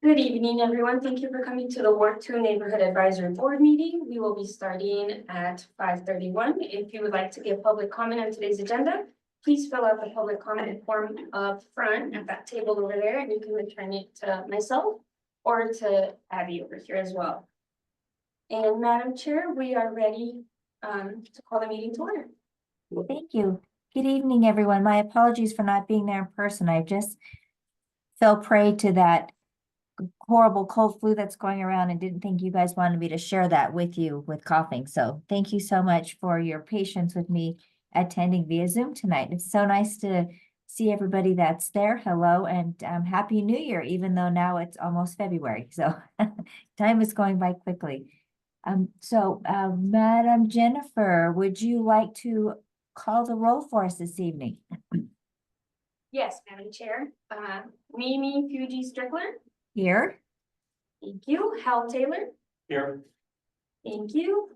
Good evening, everyone. Thank you for coming to the Ward 2 Neighborhood Advisory Board meeting. We will be starting at 5:31. If you would like to give public comment on today's agenda, please fill out the public comment form up front at that table over there, and you can return it to myself or to Abby over here as well. And Madam Chair, we are ready to call the meeting to order. Thank you. Good evening, everyone. My apologies for not being there in person. I just fell prey to that horrible cold flu that's going around and didn't think you guys wanted me to share that with you with coughing. So thank you so much for your patience with me attending via Zoom tonight. It's so nice to see everybody that's there. Hello and Happy New Year, even though now it's almost February. So time is going by quickly. Madam Jennifer, would you like to call the roll for us this evening? Yes, Madam Chair. Mimi Fuji Strickler. Here. Thank you. Hal Taylor. Here. Thank you.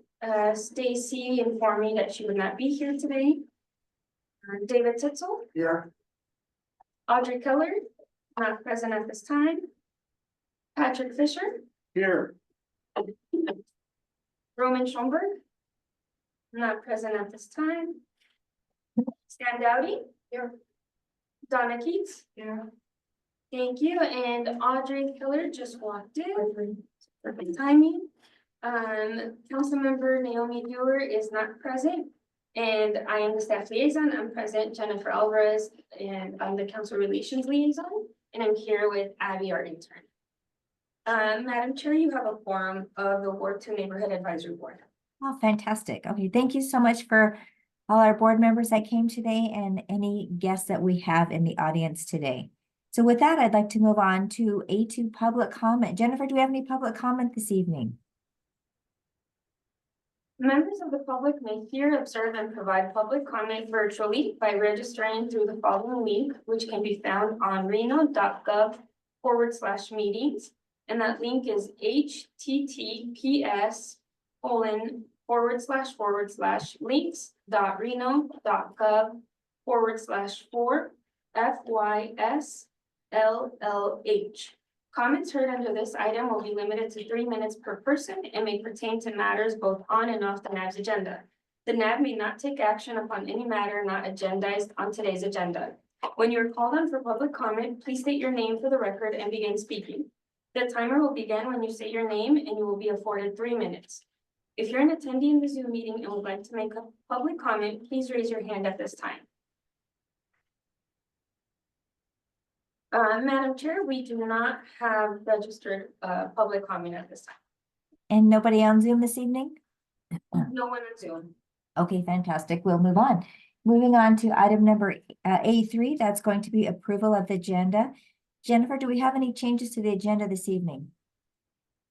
Stacy informed me that she would not be here today. David Titzel. Here. Audrey Keller, not present at this time. Patrick Fisher. Here. Roman Schomburg. Not present at this time. Stan Dowdy. Here. Donna Keats. Here. Thank you. And Audrey Keller just walked in. Perfect timing. Councilmember Naomi Dewar is not present. And I am the staff liaison. I'm present, Jennifer Alvarez, and I'm the council relations liaison. And I'm here with Abby, our intern. Madam Chair, you have a quorum of the Ward 2 Neighborhood Advisory Board. Oh, fantastic. Okay, thank you so much for all our board members that came today and any guests that we have in the audience today. So with that, I'd like to move on to A2 public comment. Jennifer, do we have any public comment this evening? Members of the public may hear, observe, and provide public comment virtually by registering through the following link, which can be found on reno.gov/meetings. And that link is https://links.reno.gov/4FYSLLH. Comments heard under this item will be limited to 3 minutes per person and may pertain to matters both on and off the NAB's agenda. The NAB may not take action upon any matter not agendized on today's agenda. When you are called on for public comment, please state your name for the record and begin speaking. The timer will begin when you say your name and you will be afforded 3 minutes. If you're an attendee in the Zoom meeting and would like to make a public comment, please raise your hand at this time. Madam Chair, we do not have registered public comment at this time. And nobody on Zoom this evening? No one on Zoom. Okay, fantastic. We'll move on. Moving on to item number A3, that's going to be approval of the agenda. Jennifer, do we have any changes to the agenda this evening?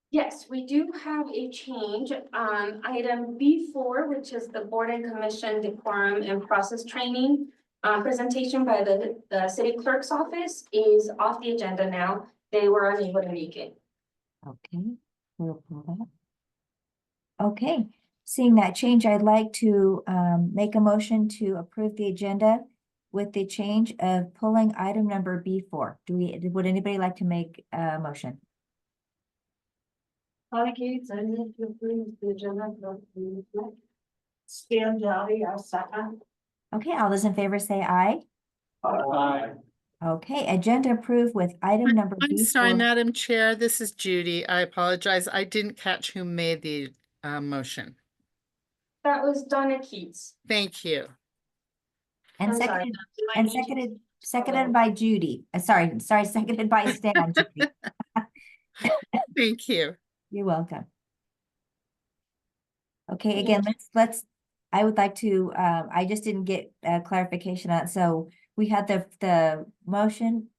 Yes, we do have a change. Item B4, which is the Board and Commission Decorum and Process Training presentation by the City Clerk's Office, is off the agenda now. They were unable to make it. Okay, we'll pull that. Okay, seeing that change, I'd like to make a motion to approve the agenda with the change of pulling item number B4. Would anybody like to make a motion? Donna Keats, I move to approve the agenda for the Stan Dowdy, I'll second. Okay, all those in favor say aye. Aye. Okay, agenda approved with item number I'm B4. sorry, Madam Chair, this is Judy. I apologize. I didn't catch who made the motion. That was Donna Keats. Thank you. And I'm sorry. seconded by Judy. Sorry, seconded by Stan. Judy. Thank you. You're welcome. Okay, again, I would like to, I just didn't get clarification on it. So we had the motion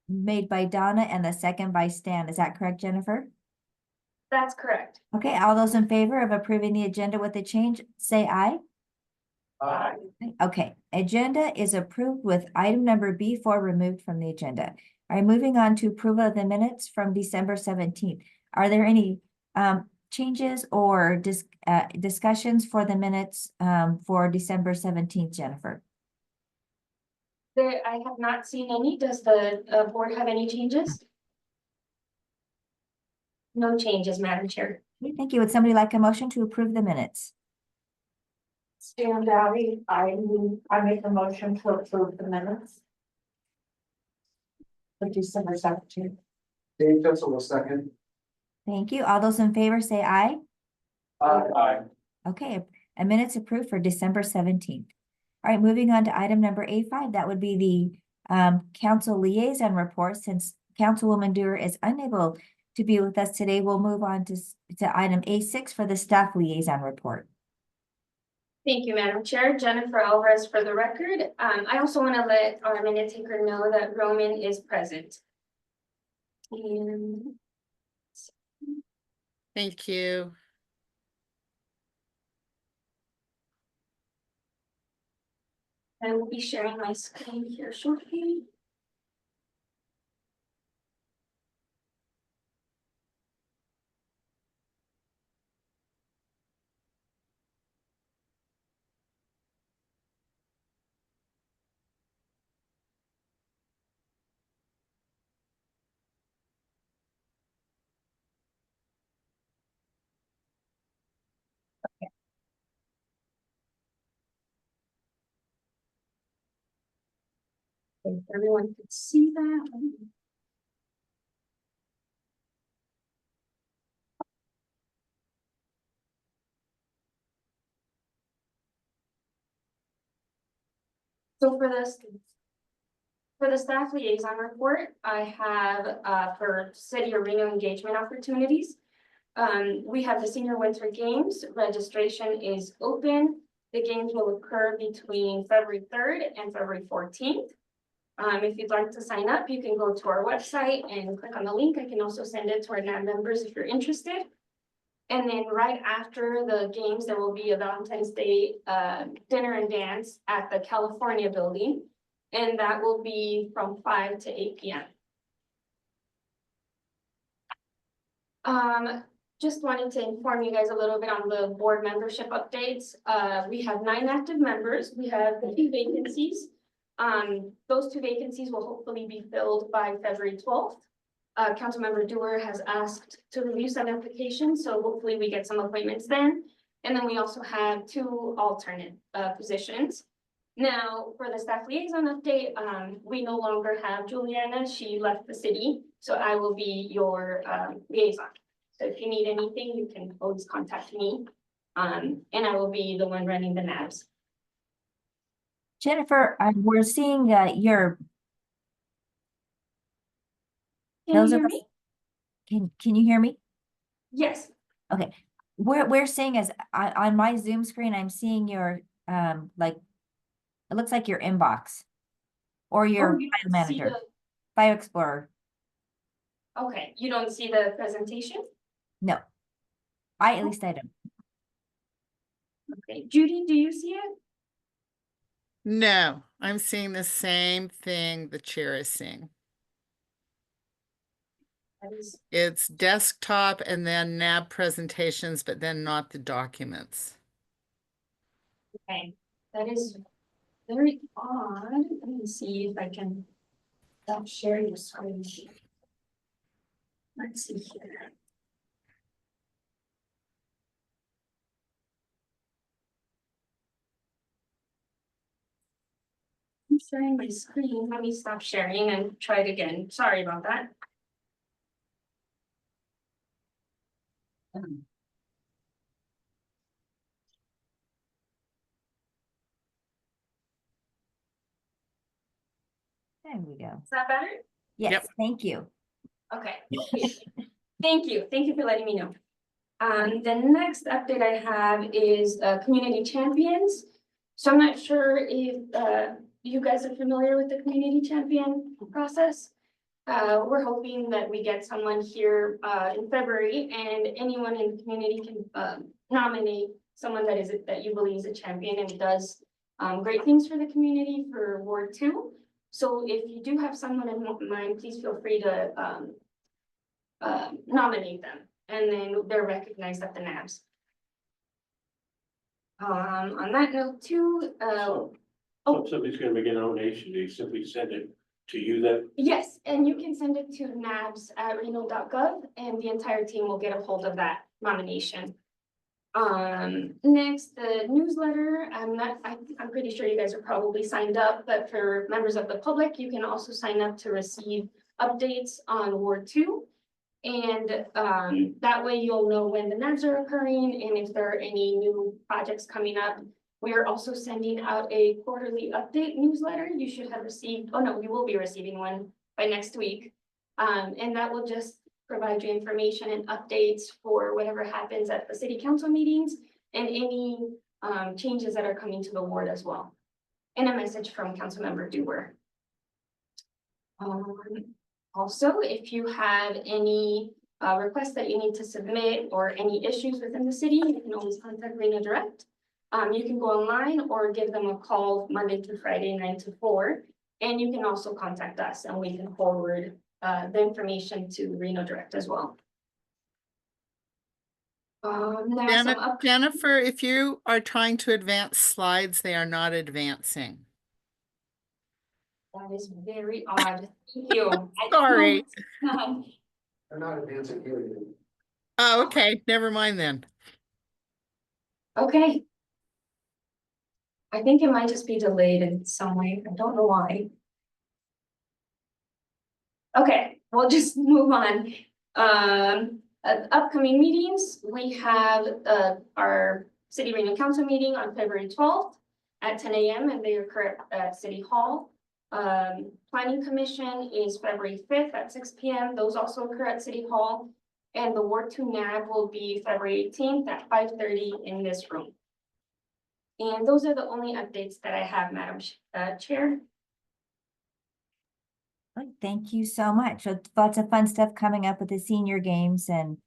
made by Donna and the second by Stan. Is that correct, Jennifer? That's correct. Okay, all those in favor of approving the agenda with the change, say aye. Aye. Okay, agenda is approved with item number B4 removed from the agenda. All right, moving on to approval of the minutes from December 17th. Are there any changes or discussions for the minutes for December 17th, Jennifer? I have not seen any. Does the board have any changes? No changes, Madam Chair. Okay, thank you. Would somebody like a motion to approve the minutes? Stan Dowdy, I make a motion to approve the minutes. For December 17th. Dave Kessel will second. Thank you. All those in favor say aye. Aye. Okay, a minute's approved for December 17th. All right, moving on to item number A5, that would be the council liaison report. Since Councilwoman Dewar is unable to be with us today, we'll move on to item A6 for the staff liaison report. Thank you, Madam Chair. Jennifer Alvarez for the record. I also want to let our minute taker know that Roman is present. And Thank you. I will be sharing my screen here shortly. If everyone could see that. So for the staff liaison report, I have for city arena engagement opportunities. We have the senior winter games. Registration is open. The games will occur between February 3rd and February 14th. If you'd like to sign up, you can go to our website and click on the link. I can also send it to our NAB members if you're interested. And then right after the games, there will be a Valentine's Day dinner and dance at the California building. And that will be from 5 to 8 p.m. Just wanted to inform you guys a little bit on the board membership updates. We have 9 active members. We have 2 vacancies. Those 2 vacancies will hopefully be filled by February 12th. Councilmember Dewar has asked to review some applications, so hopefully we get some appointments then. And then we also have 2 alternate positions. Now, for the staff liaison update, we no longer have Juliana. She left the city, so I will be your liaison. So if you need anything, you can always contact me. And I will be the one running the NABs. Jennifer, we're seeing your, Can you those hear are, me? can you hear me? Yes. Okay, we're seeing as on my Zoom screen, I'm seeing your like, it looks like your inbox or your Oh, you file don't see manager, File Explorer. Okay, you don't see the presentation? No, at least I don't. Okay, Judy, do you see it? No, I'm seeing the same thing the chair is seeing. That is It's desktop and then NAB presentations, but then not the documents. okay. That is very odd. Let me see if I can share your screen. Let's see here. I'm sharing my screen. Let me stop sharing and try it again. Sorry about that. There we go. Is that better? Yes, Yep. thank you. Okay. Thank you. Thank you for letting me know. The next update I have is community champions. So I'm not sure if you guys are familiar with the community champion process. We're hoping that we get someone here in February, and anyone in the community can nominate someone that you believe is a champion and does great things for the community for Ward 2. So if you do have someone in mind, please feel free to nominate them, and then they're recognized at the NABs. On that note too, So if somebody's gonna make a nomination, they simply send it to you then? Yes, and you can send it to nabs@reno.gov and the entire team will get a hold of that nomination. Next, the newsletter, I'm pretty sure you guys are probably signed up, but for members of the public, you can also sign up to receive updates on Ward 2. And that way you'll know when the NABs are occurring and if there are any new projects coming up. We are also sending out a quarterly update newsletter. You should have received, oh no, you will be receiving one by next week. And that will just provide you information and updates for whatever happens at the city council meetings and any changes that are coming to the ward as well. And a message from Councilmember Dewar. Also, if you have any requests that you need to submit or any issues within the city, you can always contact Reno Direct. You can go online or give them a call Monday through Friday, 9 to 4. And you can also contact us and we can forward the information to Reno Direct as well. Now some Jennifer, if you are trying to advance slides, they are not advancing. That is very odd. Thank you. Sorry. They're not advancing here. Oh, okay, never mind then. Okay. I think it might just be delayed in some way. I don't know why. Okay, we'll just move on. Upcoming meetings, we have our City Reno Council meeting on February 12th at 10 a.m. and they occur at City Hall. Planning Commission is February 5th at 6 p.m. Those also occur at City Hall. And the Ward 2 NAB will be February 18th at 5:30 in this room. And those are the only updates that I have, Madam Chair. Good, thank you so much. So lots of fun stuff coming up with the senior games and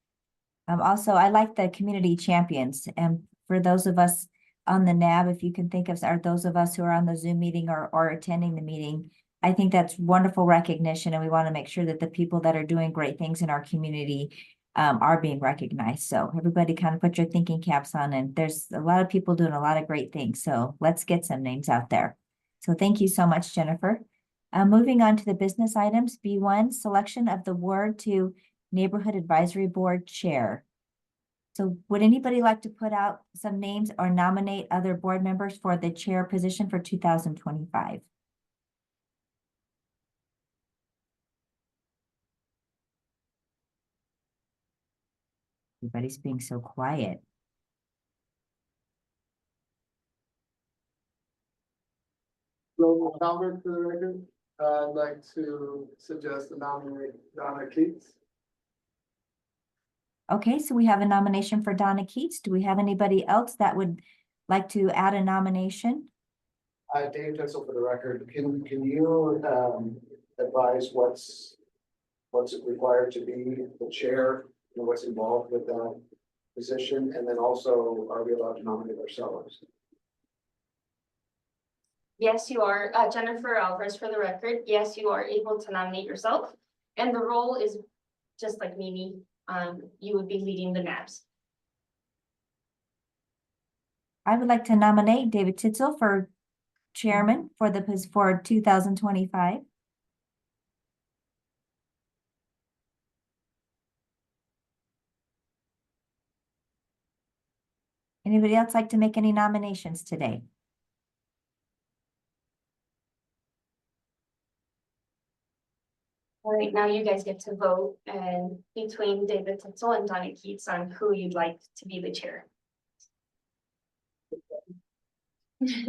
also I like the community champions. And for those of us on the NAB, if you can think of, are those of us who are on the Zoom meeting or attending the meeting, I think that's wonderful recognition. And we want to make sure that the people that are doing great things in our community are being recognized. So everybody kind of put your thinking caps on, and there's a lot of people doing a lot of great things. So let's get some names out there. So thank you so much, Jennifer. Moving on to the business items, B1, selection of the Ward 2 Neighborhood Advisory Board Chair. So would anybody like to put out some names or nominate other board members for the chair position for 2025? Everybody's being so quiet. So, comment for the record, I'd like to suggest the nominate Donna Keats. Okay, so we have a nomination for Donna Keats. Do we have anybody else that would like to add a nomination? Dave Titzel for the record, can you advise what's required to be the chair and what's involved with that position? And then also, are we allowed to nominate ourselves? Yes, you are. Jennifer Alvarez for the record. Yes, you are able to nominate yourself. And the role is just like Mimi. You would be leading the NABs. I would like to nominate David Titzel for chairman for 2025. Anybody else like to make any nominations today? All right, now you guys get to vote and between David Titzel and Donna Keats on who you'd like to be the chair. Does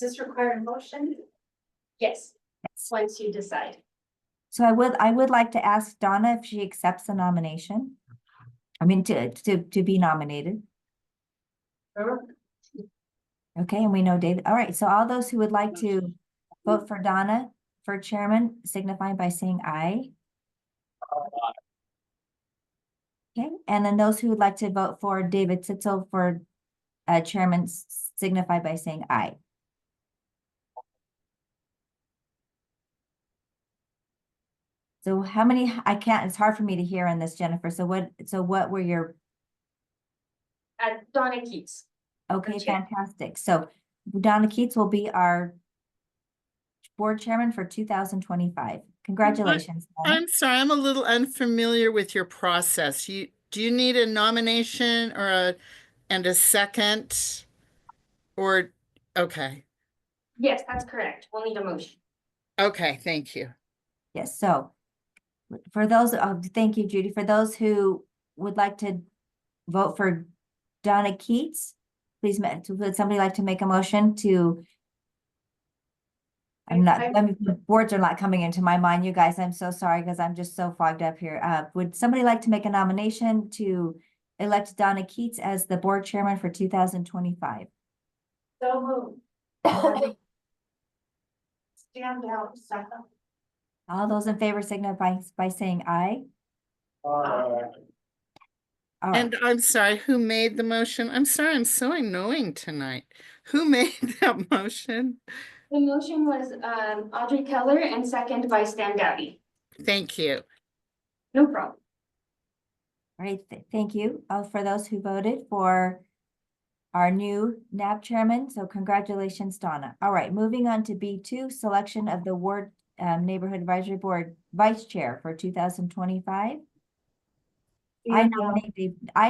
this require a motion? Yes, Yes. once you decide. So I would like to ask Donna if she accepts the nomination. I mean, to be nominated. Sure. Okay, and we know David. All right, so all those who would like to vote for Donna for chairman, signify by saying aye. Okay, and then those who would like to vote for David Titzel for chairman, signify by saying aye. So how many, it's hard for me to hear on this, Jennifer. So what were your, Donna Keats. okay, chair. fantastic. So Donna Keats will be our board chairman for 2025. Congratulations, Donna. I'm sorry, I'm a little unfamiliar with your process. Do you need a nomination and a second? Or, okay, Yes, that's correct. We'll need a motion. okay, thank you. Yes, so for those, thank you, Judy. For those who would like to vote for Donna Keats, please, would somebody like to make a motion to? The words are not coming into my mind, you guys. I'm so sorry because I'm just so fogged up here. Would somebody like to make a nomination to elect Donna Keats as the board chairman for 2025? So moved. Stand out, second. All those in favor signify by saying aye. All right, And I'm sorry, who made the motion? I'm sorry, I'm so annoying tonight. Who made that motion? The motion was Audrey Keller and second by Stan Gowdy. Thank you. No problem. all right, thank you for those who voted for our new NAB chairman. So congratulations, Donna. All right, moving on to B2, selection of the Ward Neighborhood Advisory Board Vice Chair for 2025. I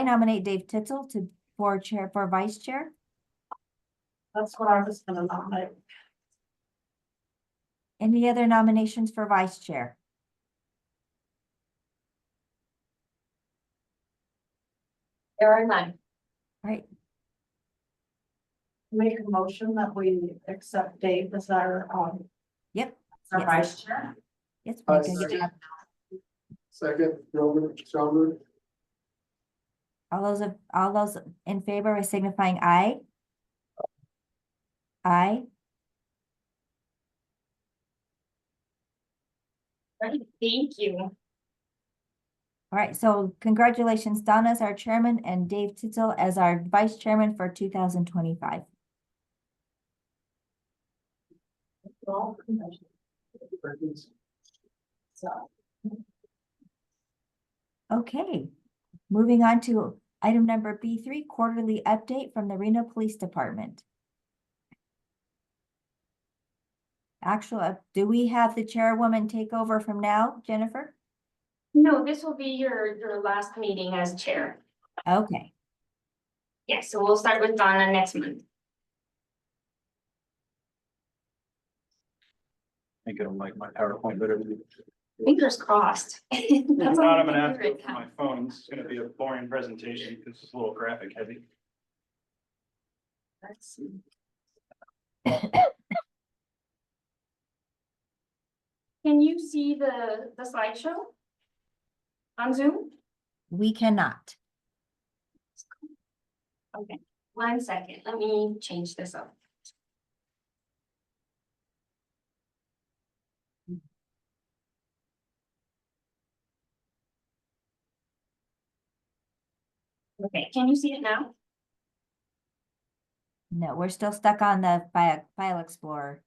nominate Dave Titzel to board chair for vice chair. That's what I was gonna nominate. Any other nominations for vice chair? There are none. All right, Make a motion that we accept Dave as our, yep, our Yes. vice chair. yes. Aye, we can get second. that. Second, Jover. All those in favor by signifying aye. Aye. Right, thank you. All right, so congratulations, Donna as our chairman and Dave Titzel as our vice chairman for 2025. So, Okay, moving on to item number B3, quarterly update from the Reno Police Department. Do we have the chairwoman take over from now, Jennifer? No, this will be your last meeting as chair. Okay, Yes, so we'll start with Donna next month. I think it'll make my PowerPoint better. Fingers crossed. If That's not, all I'm we gonna can have do to go right for now. my phone. It's gonna be a boring presentation because it's a little graphic heavy. Let's see. Can you see the slideshow? On Zoom? we cannot. Okay, 1 second, let me change this up. Okay, can you see it now? No, we're still stuck on the File Explorer.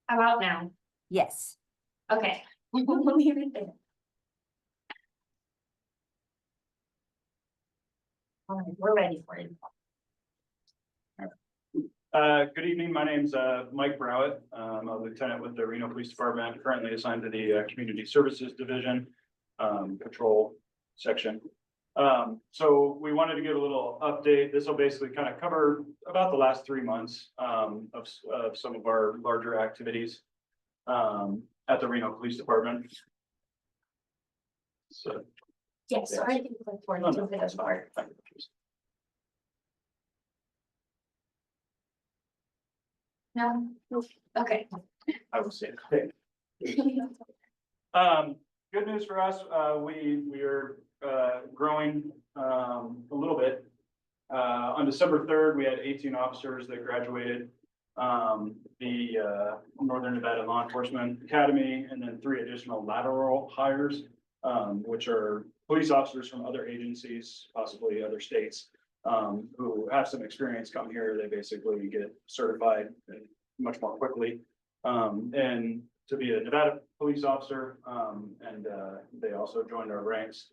How about now? Yes. Okay, we'll leave it there. All right, we're ready for it. Good evening. My name's Mike Browett. I'm a lieutenant with the Reno Police Department, currently assigned to the Community Services Division, Patrol Section. So we wanted to give a little update. This will basically kind of cover about the last 3 months of some of our larger activities at the Reno Police Department. So. Yes, so I can click for Oh, it no, to the that's bar. fine. No, okay. I will say it. Good news for us, we are growing a little bit. On December 3rd, we had 18 officers that graduated the Northern Nevada Law Enforcement Academy, and then 3 additional lateral hires, which are police officers from other agencies, possibly other states, who have some experience come here. They basically get certified much more quickly. And to be a Nevada police officer, and they also joined our ranks.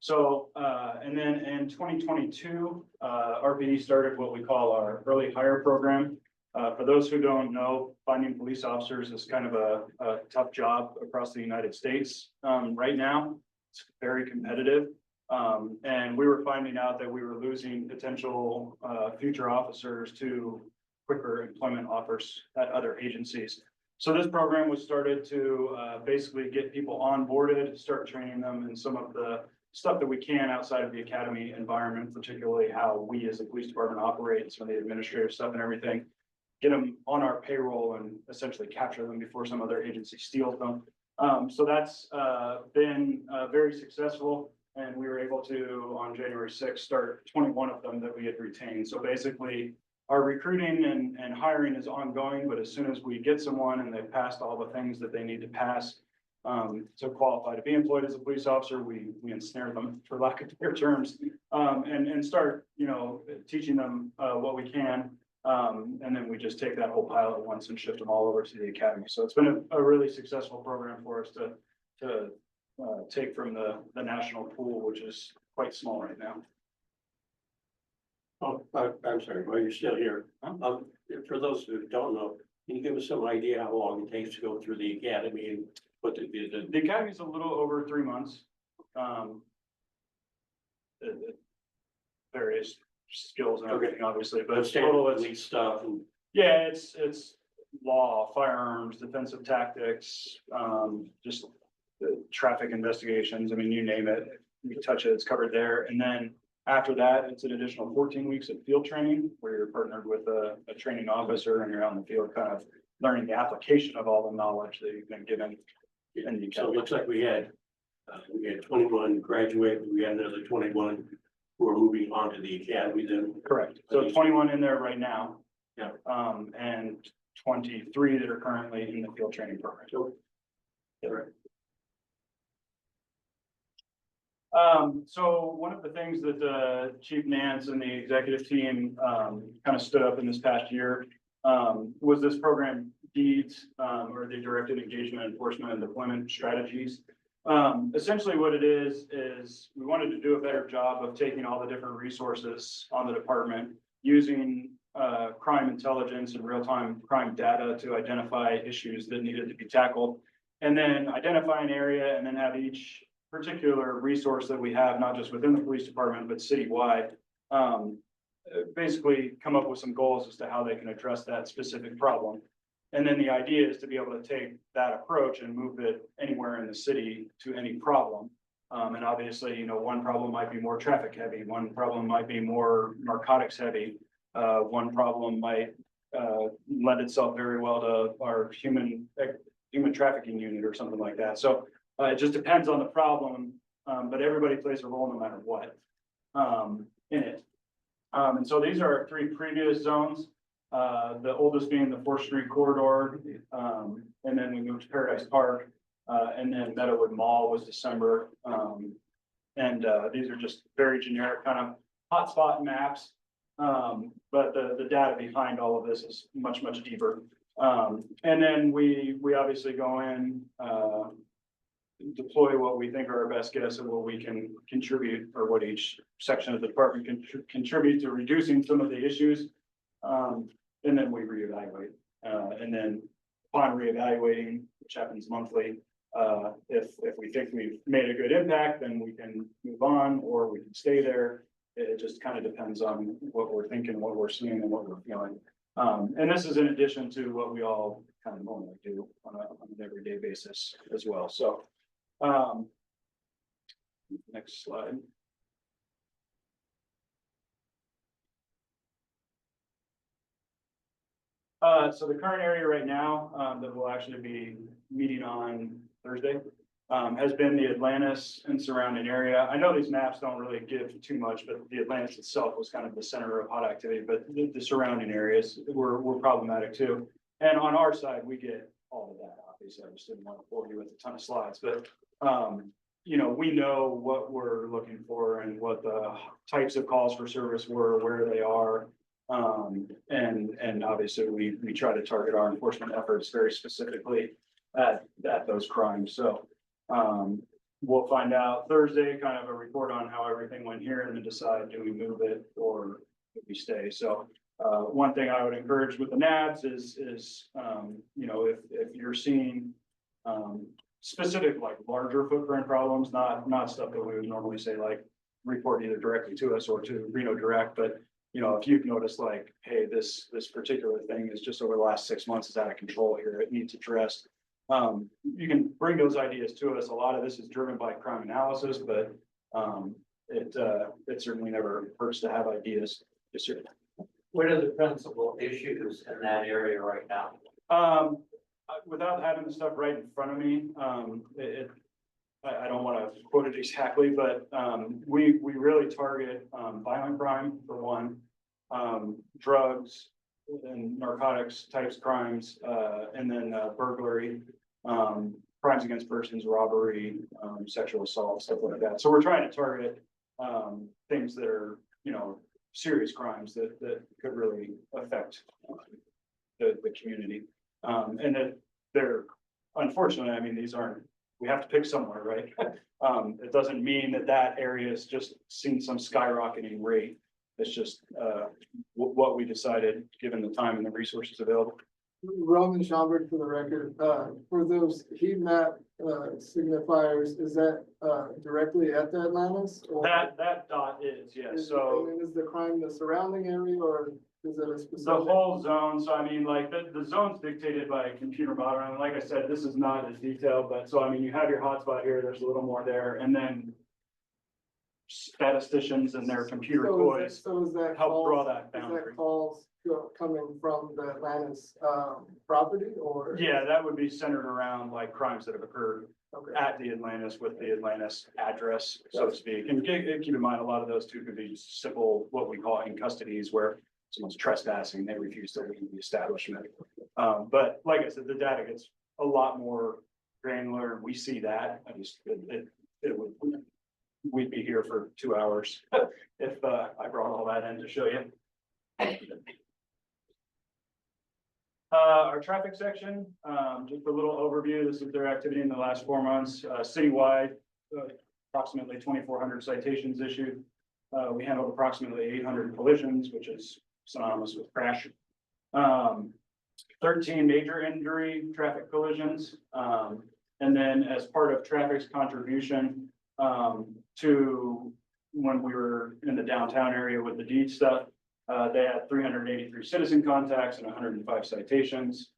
So, and then in 2022, RPD started what we call our early hire program. For those who don't know, finding police officers is kind of a tough job across the United States right now. It's very competitive. And we were finding out that we were losing potential future officers to quicker employment offers at other agencies. So this program was started to basically get people onboarded, start training them in some of the stuff that we can outside of the academy environment, particularly how we as a police department operate, some of the administrative stuff and everything. Get them on our payroll and essentially capture them before some other agency steals them. So that's been very successful. And we were able to, on January 6th, start 21 of them that we had retained. So basically, our recruiting and hiring is ongoing, but as soon as we get someone and they've passed all the things that they need to pass to qualify to be employed as a police officer, we ensnare them, for lack of better terms, and start, teaching them what we can. And then we just take that whole pile at once and shift them all over to the academy. So it's been a really successful program for us to take from the national pool, which is quite small right now. Oh, I'm sorry, while you're still here, for those who don't know, can you give us some idea how long it takes to go through the academy and what The academy is a little over 3 months. Various skills and everything, obviously, but total police stuff and yeah, it's law, firearms, defensive tactics, just traffic investigations. I mean, you name it, you touch it, it's covered there. And then after that, it's an additional 14 weeks of field training where you're partnered with a training officer and you're out in the field kind of learning the application of all the knowledge that you've been given. In the so it looks like we had 21 graduate, we had another 21 who are moving on to the academy then. Correct. So 21 in there right now. Yeah. And 23 that are currently in the field training program. Yeah. Right. So one of the things that Chief Nance and the executive team kind of stood up in this past year was this program DEEDS, or the Directed Engagement Enforcement and Deployment Strategies. Essentially what it is we wanted to do a better job of taking all the different resources on the department, using crime intelligence and real-time crime data to identify issues that needed to be tackled, and then identify an area and then have each particular resource that we have, not just within the police department, but citywide, basically come up with some goals as to how they can address that specific problem. And then the idea is to be able to take that approach and move it anywhere in the city to any problem. And obviously, one problem might be more traffic heavy, one problem might be more narcotics heavy, one problem might lend itself very well to our human trafficking unit or something like that. So it just depends on the problem, but everybody plays a role no matter what in it. And so these are our 3 previous zones. The oldest being the 4th Street corridor, and then we moved to Paradise Park, and then Meadowood Mall was December. And these are just very generic kind of hotspot maps. But the data behind all of this is much, much deeper. And then we obviously go in, deploy what we think are our best guess and what we can contribute, or what each section of the department can contribute to reducing some of the issues. And then we reevaluate. And then upon reevaluating, which happens monthly, if we think we've made a good impact, then we can move on, or we can stay there. It just kind of depends on what we're thinking, what we're seeing, and what we're feeling. And this is in addition to what we all kind of normally do on an everyday basis as well. So, next slide. So the current area right now, that we'll actually be meeting on Thursday, has been the Atlantis and surrounding area. I know these maps don't really give too much, but the Atlantis itself was kind of the center of hot activity, but the surrounding areas were problematic too. And on our side, we get all of that, obviously. I just didn't want to bore you with a ton of slides, but we know what we're looking for and what the types of calls for service were, where they are. And obviously we try to target our enforcement efforts very specifically at those crimes, so. We'll find out Thursday, kind of a report on how everything went here and then decide, do we move it or do we stay? So, one thing I would encourage with the NABs is, you know, if you're seeing, specific, like larger footprint problems, not stuff that we would normally say, like, report either directly to us or to Reno Direct, but, you know, if you've noticed like, hey, this particular thing is just over the last 6 months is out of control here, it needs addressed. You can bring those ideas to us. A lot of this is driven by crime analysis, but, it certainly never hurts to have ideas. Yes, sir. What are the principal issues in that area right now? Without having the stuff right in front of me, I don't want to quote it exactly, but, we really target, violent crime for one, drugs and narcotics types crimes, and then, burglary, crimes against persons, robbery, sexual assault, stuff like that. So we're trying to target, things that are, you know, serious crimes that could really affect the community. And that they're, unfortunately, I mean, these aren't, we have to pick somewhere, right? It doesn't mean that area has just seen some skyrocketing rate. It's just, what we decided, given the time and the resources available. Roman Schomburg for the record, for those heat map signifiers, is that directly at the Atlantis? Or That dot is, yes, so. and then is the crime the surrounding area or is it a specific? The whole zone, so I mean, like, the zone's dictated by computer modeling, like I said, this is not as detailed, but so I mean, you have your hotspot here, there's a little more there, and then statisticians and their computer toys So is that help draw calls, that is boundary. that calls coming from the Atlantis property or? Yeah, that would be centered around like crimes that have occurred Okay. at the Atlantis with the Atlantis address, so to speak. And keep in mind, a lot of those too could be simple, what we call in custodies, where someone's trespassing, they refuse to leave the establishment. But like I said, the data gets a lot more granular, and we see that. I just, it would, we'd be here for 2 hours if I brought all that in to show you. Our traffic section, just a little overview. This is their activity in the last 4 months, citywide, approximately 2,400 citations issued. We handled approximately 800 collisions, which is synonymous with crash. 13 major injury traffic collisions. And then as part of traffic's contribution, to when we were in the downtown area with the deed stuff, they had 383 citizen contacts and 105 citations.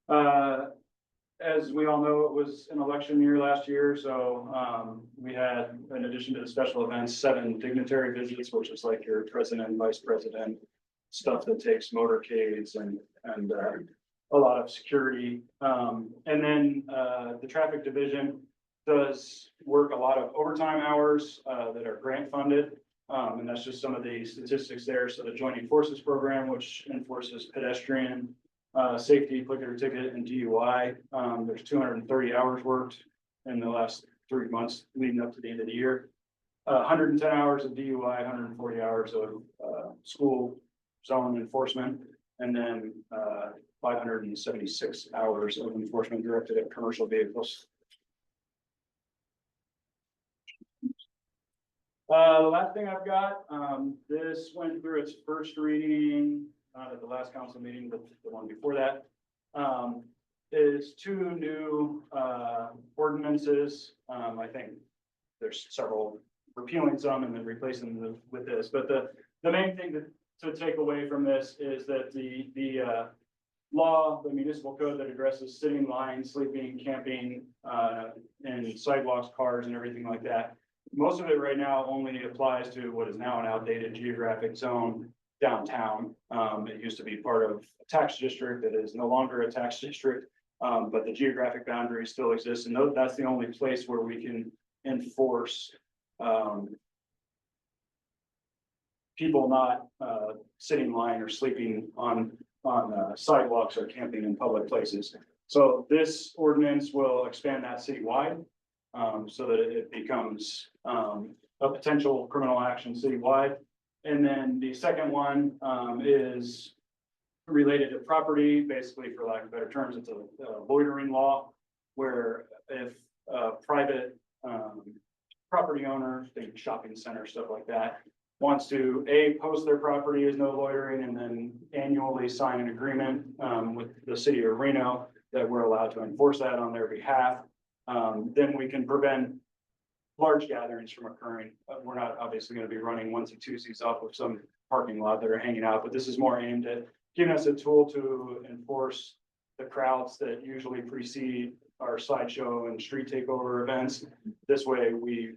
As we all know, it was an election year last year, so we had, in addition to the special events, 7 dignitary visits, which is like your president, vice president, stuff that takes motorcades and a lot of security. And then the traffic division does work a lot of overtime hours that are grant funded. And that's just some of the statistics there. So the Joining Forces program, which enforces pedestrian safety, click it or ticket, and DUI. There's 230 hours worked in the last 3 months leading up to the end of the year. 110 hours of DUI, 140 hours of school zone enforcement, and then 576 hours of enforcement directed at commercial vehicles. The last thing I've got, this went through its first reading, not at the last council meeting, but the one before that. Is 2 new ordinances. I think there's several repealing some and then replacing them with this, but the main thing to take away from this is that the law, the municipal code that addresses sitting in line, sleeping, camping, and sidewalks, cars, and everything like that. Most of it right now only applies to what is now an outdated geographic zone downtown. It used to be part of a tax district that is no longer a tax district, but the geographic boundary still exists, and that's the only place where we can enforce people not sitting in line or sleeping on sidewalks or camping in public places. So this ordinance will expand that citywide. So that it becomes a potential criminal action citywide. And then the second one is related to property, basically, for lack of better terms, it's a loitering law. Where if a private, property owner, think shopping center, stuff like that, wants to, post their property as no loitering, and then annually sign an agreement, with the city of Reno that we're allowed to enforce that on their behalf, then we can prevent large gatherings from occurring. We're not obviously gonna be running onesie twosies off of some parking lot that are hanging out, but this is more aimed at giving us a tool to enforce the crowds that usually precede our sideshow and street takeover events. This way, we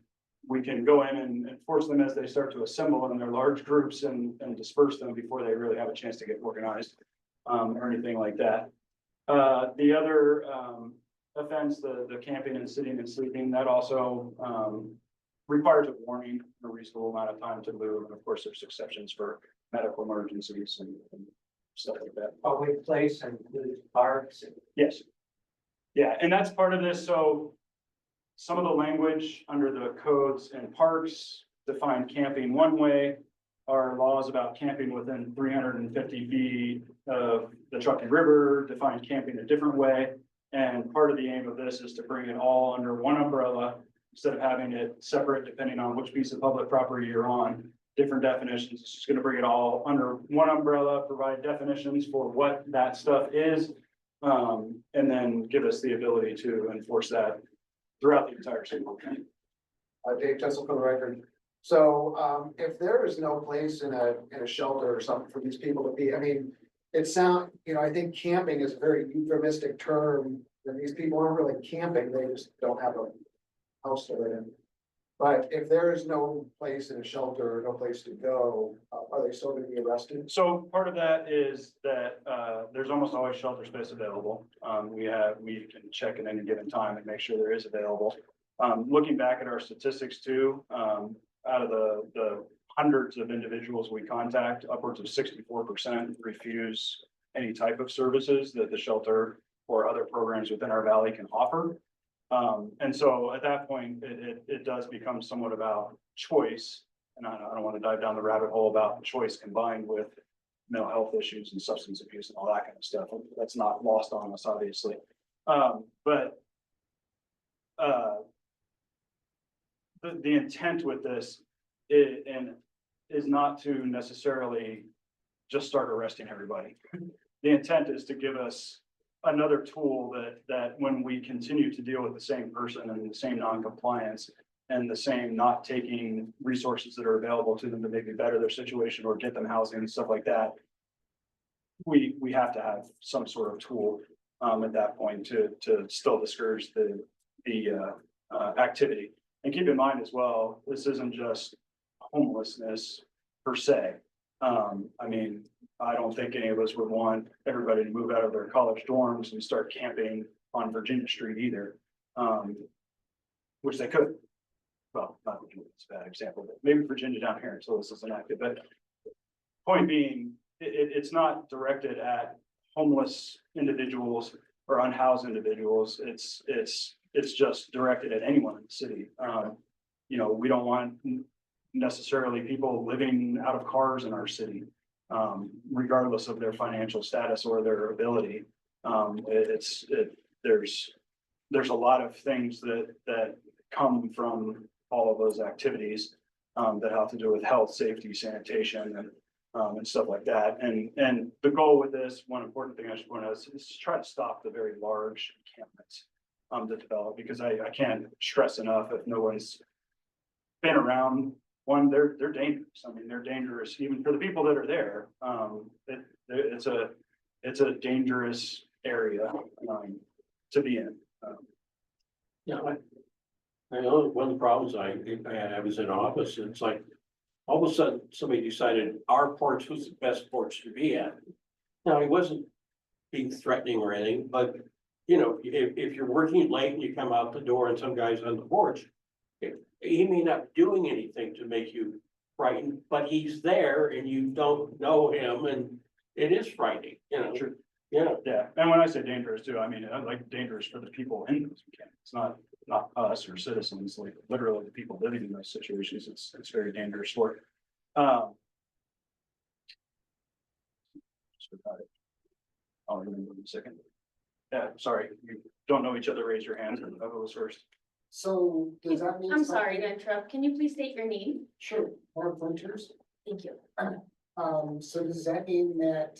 can go in and enforce them as they start to assemble in their large groups and disperse them before they really have a chance to get organized, or anything like that. The other, offense, the camping and sitting and sleeping, that also, requires a warning, a reasonable amount of time to move. And of course, there's exceptions for medical emergencies and stuff like that. Public place and parks. Yes. Yeah, and that's part of this. So some of the language under the codes and parks define camping one way. Our laws about camping within 350 feet of the Truckee River define camping a different way. And part of the aim of this is to bring it all under one umbrella instead of having it separate depending on which piece of public property you're on. Different definitions. It's just going to bring it all under one umbrella, provide definitions for what that stuff is, and then give us the ability to enforce that throughout the entire state. Dave Tensel for the record. So, if there is no place in a shelter or something for these people to be, I mean, I think camping is a very euphemistic term, and these people aren't really camping, they just don't have a house to live in. But if there is no place in a shelter, no place to go, are they still gonna be arrested? So part of that is that there's almost always shelter space available. We can check at any given time and make sure there is available. Looking back at our statistics too, out of the hundreds of individuals we contact, upwards of 64% refuse any type of services that the shelter or other programs within our valley can offer. And so at that point, it does become somewhat about choice. And I don't want to dive down the rabbit hole about choice combined with mental health issues and substance abuse and all that kind of stuff. That's not lost on us, obviously. But the intent with this is not to necessarily just start arresting everybody. The intent is to give us another tool that when we continue to deal with the same person and the same non-compliance and the same not taking resources that are available to them to maybe better their situation or get them housing and stuff like that, we have to have some sort of tool at that point to still discourage the activity. And keep in mind as well, this isn't just homelessness per se. I mean, I don't think any of us would want everybody to move out of their college dorms and start camping on Virginia Street either. Which they could. Well, not Virginia, it's a bad example, but maybe Virginia down here until this is enacted. But point being, it's not directed at homeless individuals or unhoused individuals. It's just directed at anyone in the city. We don't want necessarily people living out of cars in our city, regardless of their financial status or their ability. There's a lot of things that come from all of those activities that have to do with health, safety, sanitation, and stuff like that. And the goal with this, one important thing I should point out is to try to stop the very large encampments that develop, because I can't stress enough, if no one's been around one, they're dangerous. I mean, they're dangerous even for the people that are there. It's a dangerous area to be in. Yeah, I know one of the problems I had, I was in office, and it's like, all of a sudden, somebody decided our porch was the best porch to be at. Now, he wasn't being threatening or anything, but, if you're working late and you come out the door and some guy's on the porch, he may not be doing anything to make you frightened, but he's there and you don't know him, and it is frightening, Sure. Yeah. Yeah, and when I say dangerous too, I mean, like dangerous for the people in those camps. It's not us or citizens, like literally the people living in those situations. It's very dangerous for. I'll remember in a second. Yeah, sorry, you don't know each other, raise your hand, whoever was first. So does that mean? I'm sorry to interrupt. Can you please state your name? Sure, Mark Winters. Thank you. So does that mean that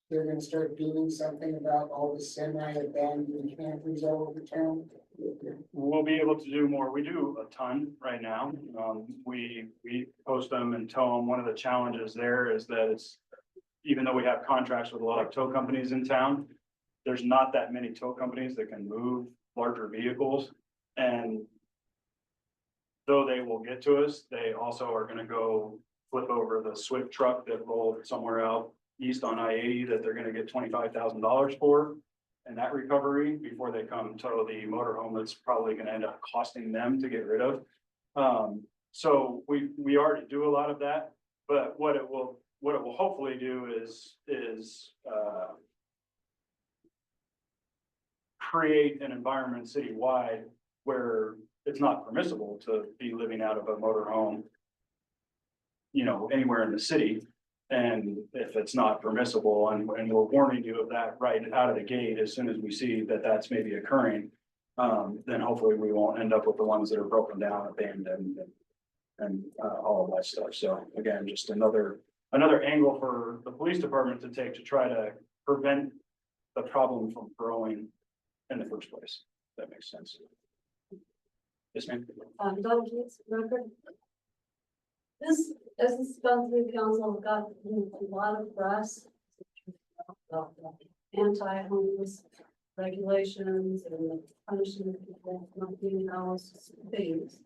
they're gonna start doing something about all the semi-abandoned campers all over town? We'll be able to do more. We do a ton right now. We post them and tow them. One of the challenges there is that even though we have contracts with a lot of tow companies in town, there's not that many tow companies that can move larger vehicles. And though they will get to us, they also are gonna go flip over the Swift truck that rolled somewhere out east on I-80 that they're gonna get $25,000 for. And that recovery before they come tow the motorhome that's probably gonna end up costing them to get rid of. So we already do a lot of that, but what it will hopefully do is create an environment citywide where it's not permissible to be living out of a motorhome, you know, anywhere in the city. And if it's not permissible, and we're warning you of that right out of the gate, as soon as we see that that's maybe occurring, then hopefully we won't end up with the ones that are broken down, abandoned, and all of that stuff. So again, just another angle for the police department to take to try to prevent the problem from growing in the first place. If that makes sense. Yes, ma'am. Doug Keats, record. This, as this gone through council, got a lot of press. About the anti-homeless regulations and the punishment of people not being housed, things.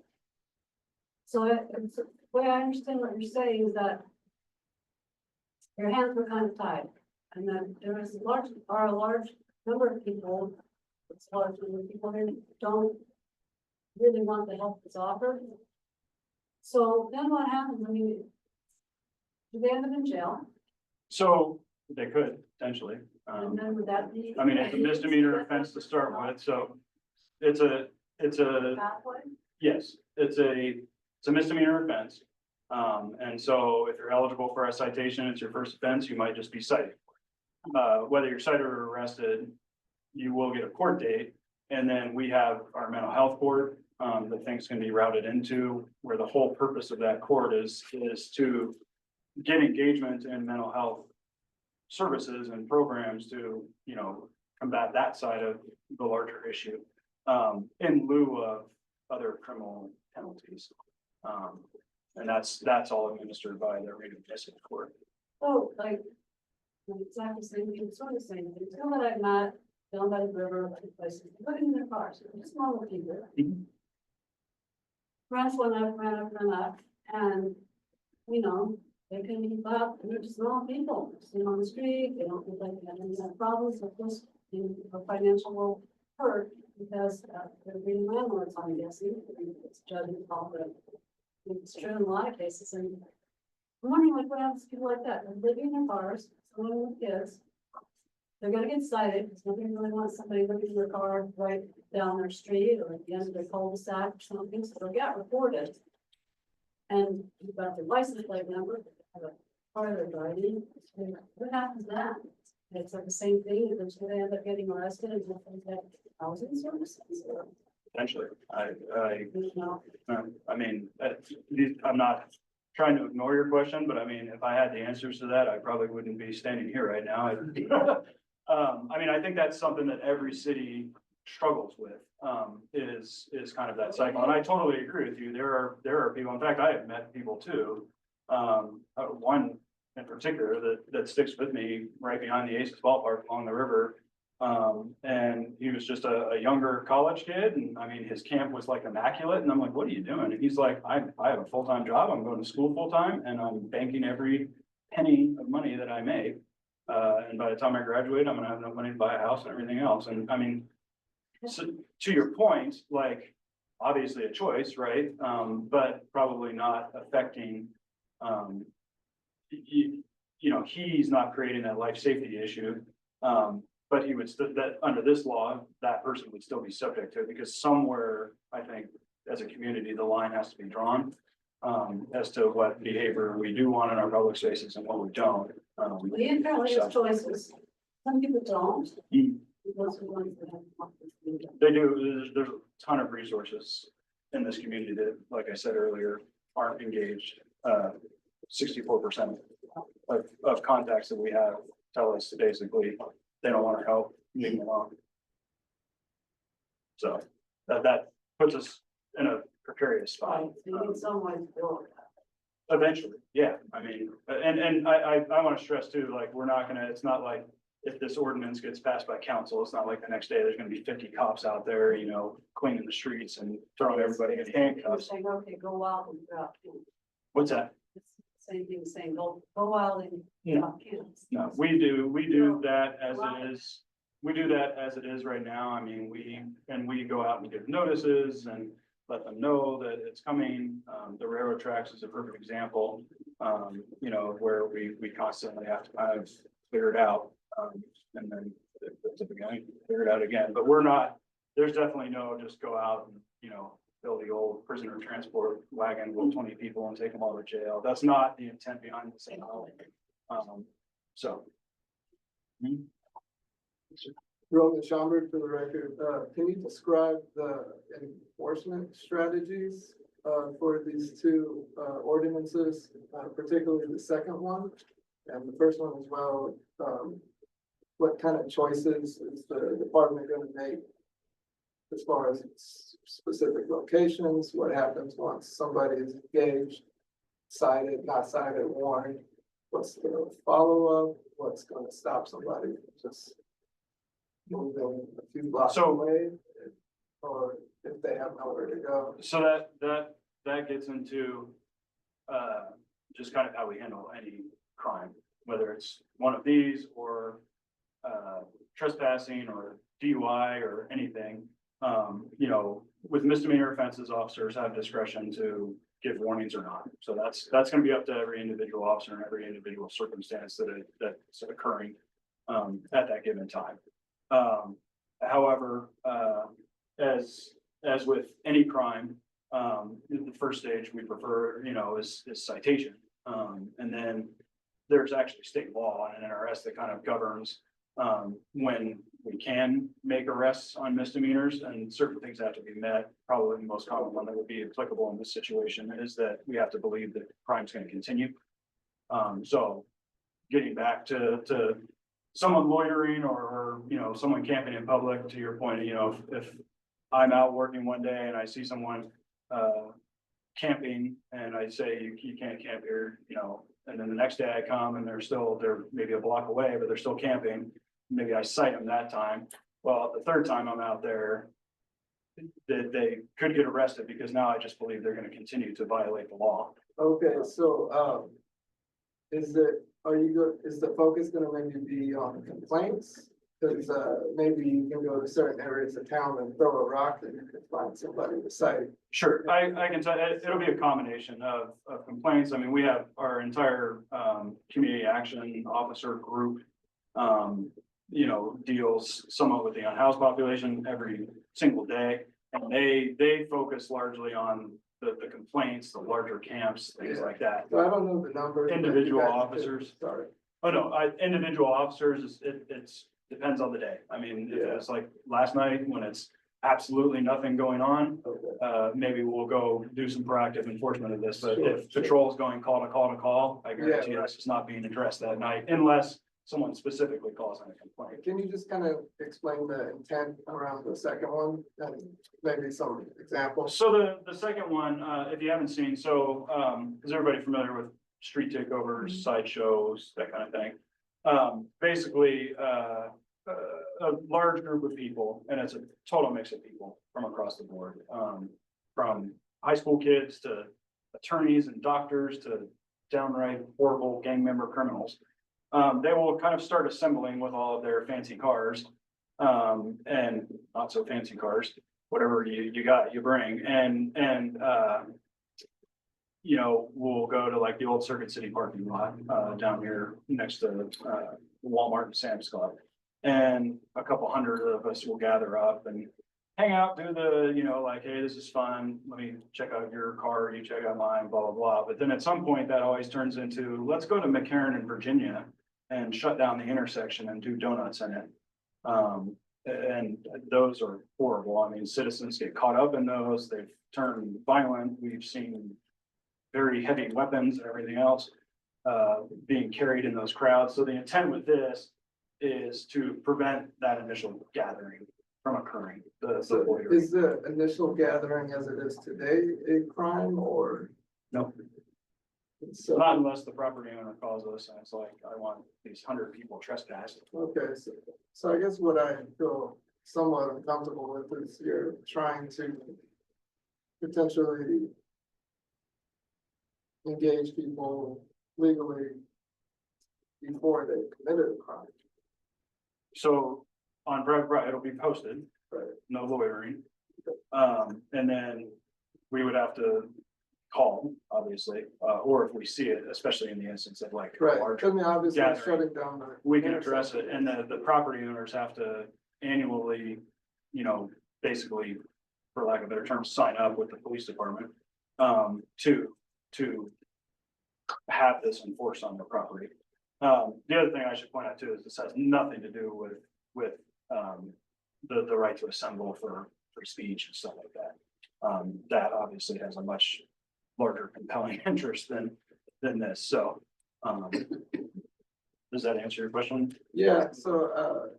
So it's, the way I understand what you're saying is that your hands were kind of tied, and that there is a large number of people, it's a large number of people who don't really want the help that's offered. So then what happens? I mean, do they end up in jail? So they could potentially. And then would that be? I mean, it's a misdemeanor offense to start with, so it's a, Pathway? yes, it's a misdemeanor offense. And so if you're eligible for a citation, it's your first offense, you might just be cited. Whether you're cited or arrested, you will get a court date. And then we have our mental health court, that things can be routed into, where the whole purpose of that court is to get engagement in mental health services and programs to, you know, combat that side of the larger issue, in lieu of other criminal penalties. And that's all administered by the Reno Municipal Court. Oh, like exactly the same thing, sort of the same thing. People that I've met down by the river, other places, living in their cars, just normal people. Rents went up, and, you know, they can keep up, and they're just normal people, sitting on the street, they don't look like they have any problems, of course, in a financial hurt, because, they're being landlords, I'm guessing, it's judging all the, it's true in a lot of cases, and I'm wondering, like, what happens to people like that, they're living in their cars, someone with kids, they're gonna get cited, because nobody really wants somebody living in their car right down their street or at the end of their cul-de-sac or something, so they'll get reported. And you've got their license plate number, have a car they're driving, what happens then? It's like the same thing, they're just gonna end up getting arrested and nothing get housing services or, Potentially, you know. I mean, I'm not trying to ignore your question, but I mean, if I had the answers to that, I probably wouldn't be standing here right now. I mean, I think that's something that every city struggles with, is kind of that cycle. And I totally agree with you. There are people, in fact, I have met people too. One in particular that sticks with me right behind the Aces ballpark along the river. And he was just a younger college kid. And I mean, his camp was like immaculate. And I'm like, what are you doing? And he's like, I have a full-time job. I'm going to school full-time and I'm banking every penny of money that I make. And by the time I graduate, I'm gonna have enough money to buy a house and everything else. And I mean, so to your point, like, obviously a choice, right? But probably not affecting, you know, he's not creating that life safety issue. But he would that under this law, that person would still be subject to it, because somewhere, I think, as a community, the line has to be drawn. As to what behavior we do want in our public spaces and what we don't. We apparently have choices. Some people don't. Mm. Those are the ones that have. They do, there's a ton of resources in this community that, like I said earlier, aren't engaged. 64% of contacts that we have tell us basically they don't want to help, leave them alone. So that puts us in a precarious spot. Right, so you need someone to build that. Eventually, yeah, I mean, and I want to stress too, like, we're not gonna, it's not like if this ordinance gets passed by council, it's not like the next day there's gonna be 50 cops out there, you know, cleaning the streets and throwing everybody in handcuffs. Saying, okay, go out and drop cans. What's that? It's the same thing, saying, go out and Yeah. drop cans. No, we do that as it is. We do that as it is right now. I mean, we go out and give notices and let them know that it's coming. The railroad tracks is a perfect example. You know, where we constantly have to kind of clear it out. And then at the beginning, clear it out again, but there's definitely no just go out and, you know, fill the old prisoner transport wagon with 20 people and take them all to jail. That's not the intent behind this at all. So. Roland Schomburg for the record, can you describe the enforcement strategies for these two ordinances, particularly the second one? And the first one as well, what kind of choices is the department gonna make as far as specific locations? What happens once somebody is engaged, cited, not cited, warned? What's the follow-up? What's gonna stop somebody from just moving a few blocks So- away? Or if they have nowhere to go? So that gets into, just kind of how we handle any crime, whether it's one of these or, trespassing or DUI or anything. You know, with misdemeanor offenses, officers have discretion to give warnings or not. So that's gonna be up to every individual officer and every individual circumstance that's occurring, at that given time. However, as with any crime, the first stage we prefer, you know, is citation. And then there's actually state law and an NRS that kind of governs, when we can make arrests on misdemeanors and certain things have to be met. Probably the most common one that would be applicable in this situation is that we have to believe that crime's gonna continue. So getting back to someone loitering or, you know, someone camping in public, to your point, you know, if I'm out working one day and I see someone, camping and I say, you can't camp here, you know, and then the next day I come and they're maybe a block away, but they're still camping. Maybe I cite them that time. Well, the third time I'm out there, they could get arrested because now I just believe they're gonna continue to violate the law. Okay, so, is the focus gonna maybe be on complaints? Cause, maybe you can go to certain areas of town and throw a rock and you can find somebody to cite. Sure, I can tell, it'll be a combination of complaints. I mean, we have our entire, community action officer group. You know, deals somewhat with the unhoused population every single day. And they focus largely on the complaints, the larger camps, things like that. So I don't know the numbers. but you Individual guys can- officers. Sorry. Oh, no, individual officers, it's depends on the day. I mean, if Yeah. it's like last night when it's absolutely nothing going on, Okay. maybe we'll go do some proactive enforcement of this, but Sure, if sure. patrol is going call to call to call, I guarantee Yeah, right. this is not being addressed that night unless someone specifically calls in a complaint. Can you just kind of explain the intent around the second one and maybe some examples? So the second one, if you haven't seen, so, is everybody familiar with street takeovers, sideshows, that kind of thing? Basically, a large group of people, and it's a total mix of people from across the board. From high school kids to attorneys and doctors to downright horrible gang member criminals. They will kind of start assembling with all of their fancy cars, and not so fancy cars, whatever you got, you bring, and you know, we'll go to like the old Circuit City parking lot, down here next to, Walmart and Sam's Club. And a couple hundred of us will gather up and hang out, do the, you know, like, hey, this is fun, let me check out your car, you check out mine, blah, blah, blah. But then at some point that always turns into, let's go to McCarran in Virginia and shut down the intersection and do donuts in it. And those are horrible. I mean, citizens get caught up in those. They've turned violent. We've seen very heavy weapons and everything else being carried in those crowds. So the intent with this is to prevent that initial gathering from occurring. So loitering. is the initial gathering as it is today a crime or? No, So, not unless the property owner calls us and it's like, I want these 100 people trespassed. okay, so I guess what I feel somewhat uncomfortable with is you're trying to potentially engage people legally before they committed a crime. So on right, it'll be posted, Right. no loitering. And then we would have to call, obviously, or if we see it, especially in the instance of like. a Right, large I mean, obviously gathering, shutting down the. we can address it, and the property owners have to annually, basically, for lack of a better term, sign up with the police department. To have this enforced on the property. The other thing I should point out too is this has nothing to do with the right to assemble for speech and stuff like that. That obviously has a much larger compelling interest than this, so. Does that answer your question? Yeah, so,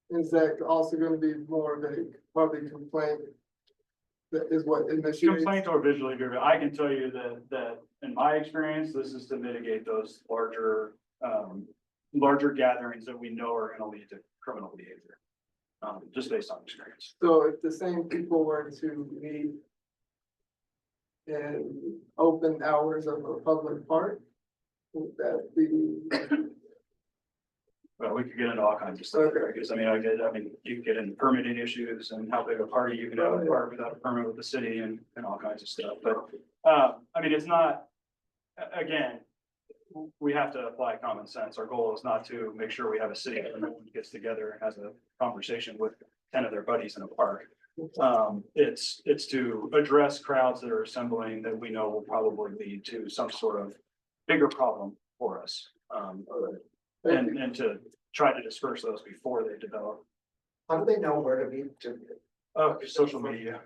is that also gonna be more of a public complaint? That is what initiates? Complaint or visually driven, I can tell you that in my experience, this is to mitigate those larger gatherings that we know are gonna lead to criminal behavior. Just based on experience. So if the same people were to meet in open hours of a public park, would that be? Well, we could get into all kinds of stuff, Okay. because you could get into permitting issues and how big a party you can have a park without a permit with the city and all kinds of stuff, but, it's not, again, we have to apply common sense. Our goal is not to make sure we have a city that everyone gets together and has a conversation with 10 of their buddies in a park. It's to address crowds that are assembling that we know will probably lead to some sort of bigger problem for us. And to try to disperse those before they develop. How do they know where to meet Social media.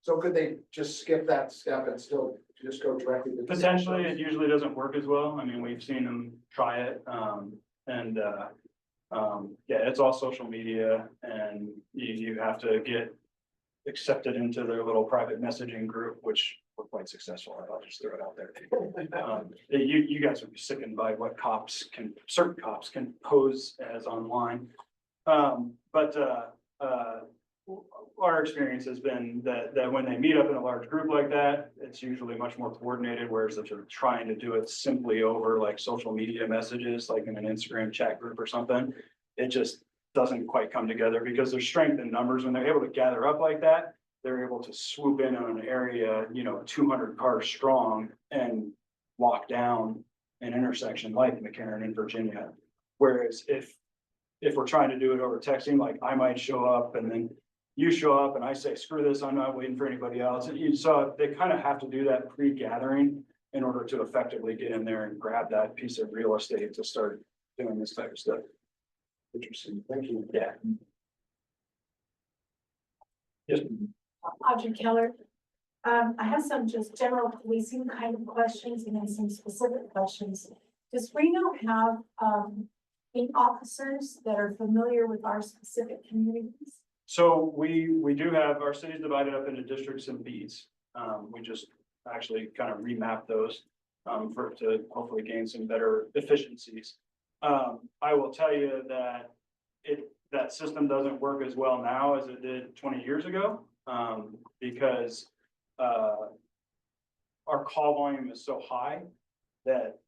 So could they just skip that step and still just go directly to? Potentially, it usually doesn't work as well. I mean, we've seen them try it, it's all social media, and you have to get accepted into their little private messaging group, which we're quite successful at. I'll just throw it out there. You guys would be sickened by what certain cops can pose as online. Our experience has been that when they meet up in a large group like that, it's usually much more coordinated, whereas if they're trying to do it simply over like social media messages, like in an Instagram chat group or something, it just doesn't quite come together because there's strength in numbers. When they're able to gather up like that, they're able to swoop in on an area, 200 cars strong and lock down an intersection like McCarran in Virginia. Whereas if we're trying to do it over texting, like I might show up and then you show up and I say, screw this, I'm not waiting for anybody else. So they kind of have to do that pre-gathering in order to effectively get in there and grab that piece of real estate to start doing this type of stuff. Interesting, thank you. Yeah. Yes. Audrey Keller. I have some just general policing kind of questions and then some specific questions. Does Reno have any officers that are familiar with our specific communities? So we do have, our cities divided up into districts and beats. We just actually kind of remap those to hopefully gain some better efficiencies. I will tell you that that system doesn't work as well now as it did 20 years ago. Because our call volume is so high that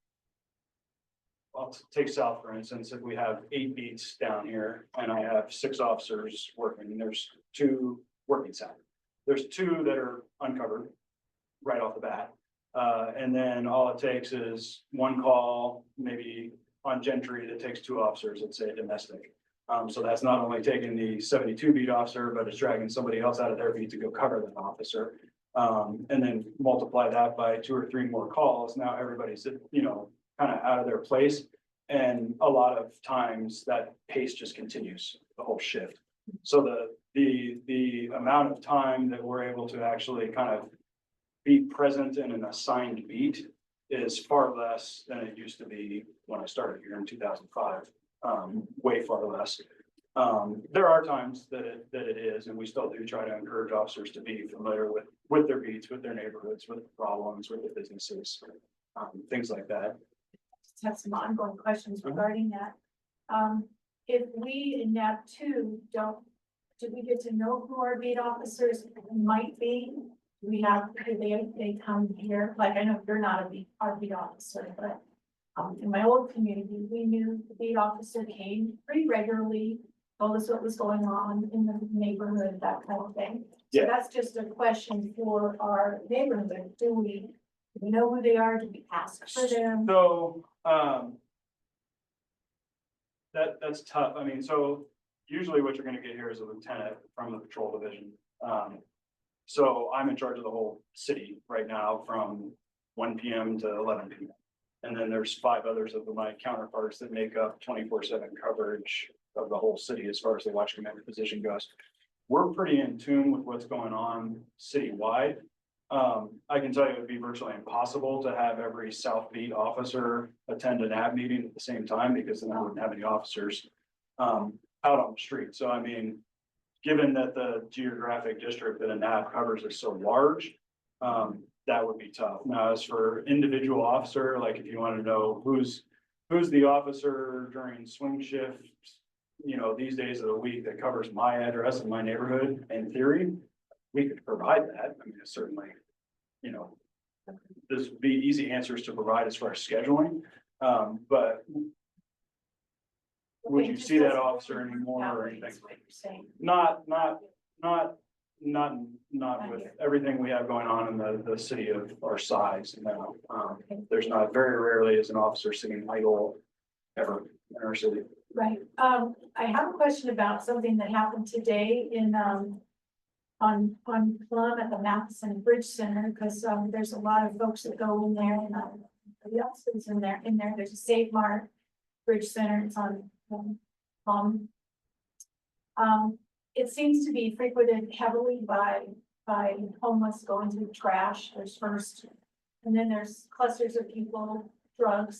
I'll take South, for instance, if we have 8 beats down here and I have 6 officers working, there's 2 working South. There's 2 that are uncovered right off the bat. And then all it takes is 1 call, maybe on Gentry that takes 2 officers, let's say domestic. So that's not only taking the 72 beat officer, but it's dragging somebody else out of their beat to go cover that officer. And then multiply that by 2 or 3 more calls, now everybody's, you know, kind of out of their place. And a lot of times that pace just continues the whole shift. So the amount of time that we're able to actually kind of be present in an assigned beat is far less than it used to be when I started here in 2005, way far less. There are times that it is, and we still do try to encourage officers to be familiar with their beats, with their neighborhoods, with the problems, with the businesses, things like that. Just have some ongoing questions regarding that. If we in NAP two do we get to know who our beat officers might be? They come here, like I know you're not our beat officer, but in my old community, we knew the beat officer came pretty regularly, told us what was going on in the neighborhood, that kind of thing. So Yeah. that's just a question for our neighborhood. Do we know who they are? Do we ask for them? So, that's tough. I mean, so usually what you're gonna get here is a lieutenant from the patrol division. So I'm in charge of the whole city right now from 1 PM to 11 PM. And then there's 5 others of my counterparts that make up 24/7 coverage of the whole city as far as the watch commander position goes. We're pretty in tune with what's going on citywide. I can tell you it would be virtually impossible to have every South Beat officer attend an AB meeting at the same time, because then I wouldn't have any officers out on the street. So I mean, given that the geographic district that a NAB covers is so large, that would be tough. Now, as for individual officer, like if you want to know who's the officer during swing shift, you know, these days of the week that covers my address and my neighborhood, in theory, we could provide that. I mean, it's certainly, you know, this would be easy answers to provide as far as scheduling, but would you see that officer anymore or anything? That's what you're saying. Not with everything we have going on in the city of our size, no. There's not, very rarely is an officer sitting idle ever in our city. Right, I have a question about something that happened today in, on Plum at the Matheson Bridge Center, because, there's a lot of folks that go in there and, the else is in there, there's a Save Mart Bridge Center, it's on, Plum. It seems to be frequented heavily by homeless going through trash, there's first. And then there's clusters of people, drug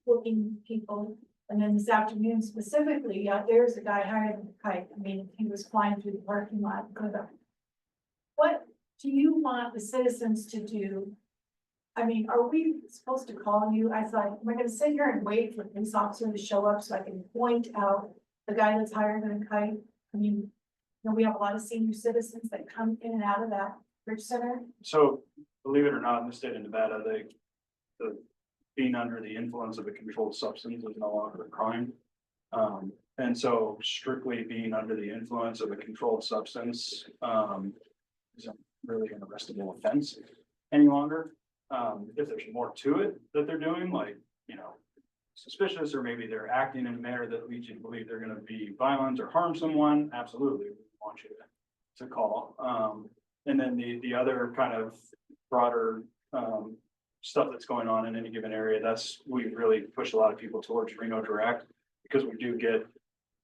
looking people. And then this afternoon specifically, there's a guy higher than a kite. I mean, he was flying through the parking lot. Good. What do you want the citizens to do? I mean, are we supposed to call you? I thought, we're gonna sit here and wait for police officer to show up so I can point out the guy that's higher than a kite. I mean, you know, we have a lot of senior citizens that come in and out of that bridge center. So believe it or not, in the state of Nevada, the being under the influence of a controlled substance is no longer a crime. And so strictly being under the influence of a controlled substance isn't really an arrestable offense any longer. If there's more to it that they're doing, like, you know, suspicious, or maybe they're acting in a manner that leads you to believe they're gonna be violent or harm someone, absolutely, we want you to call. And then the other kind of broader stuff that's going on in any given area, we really push a lot of people towards Reno Direct, because we do get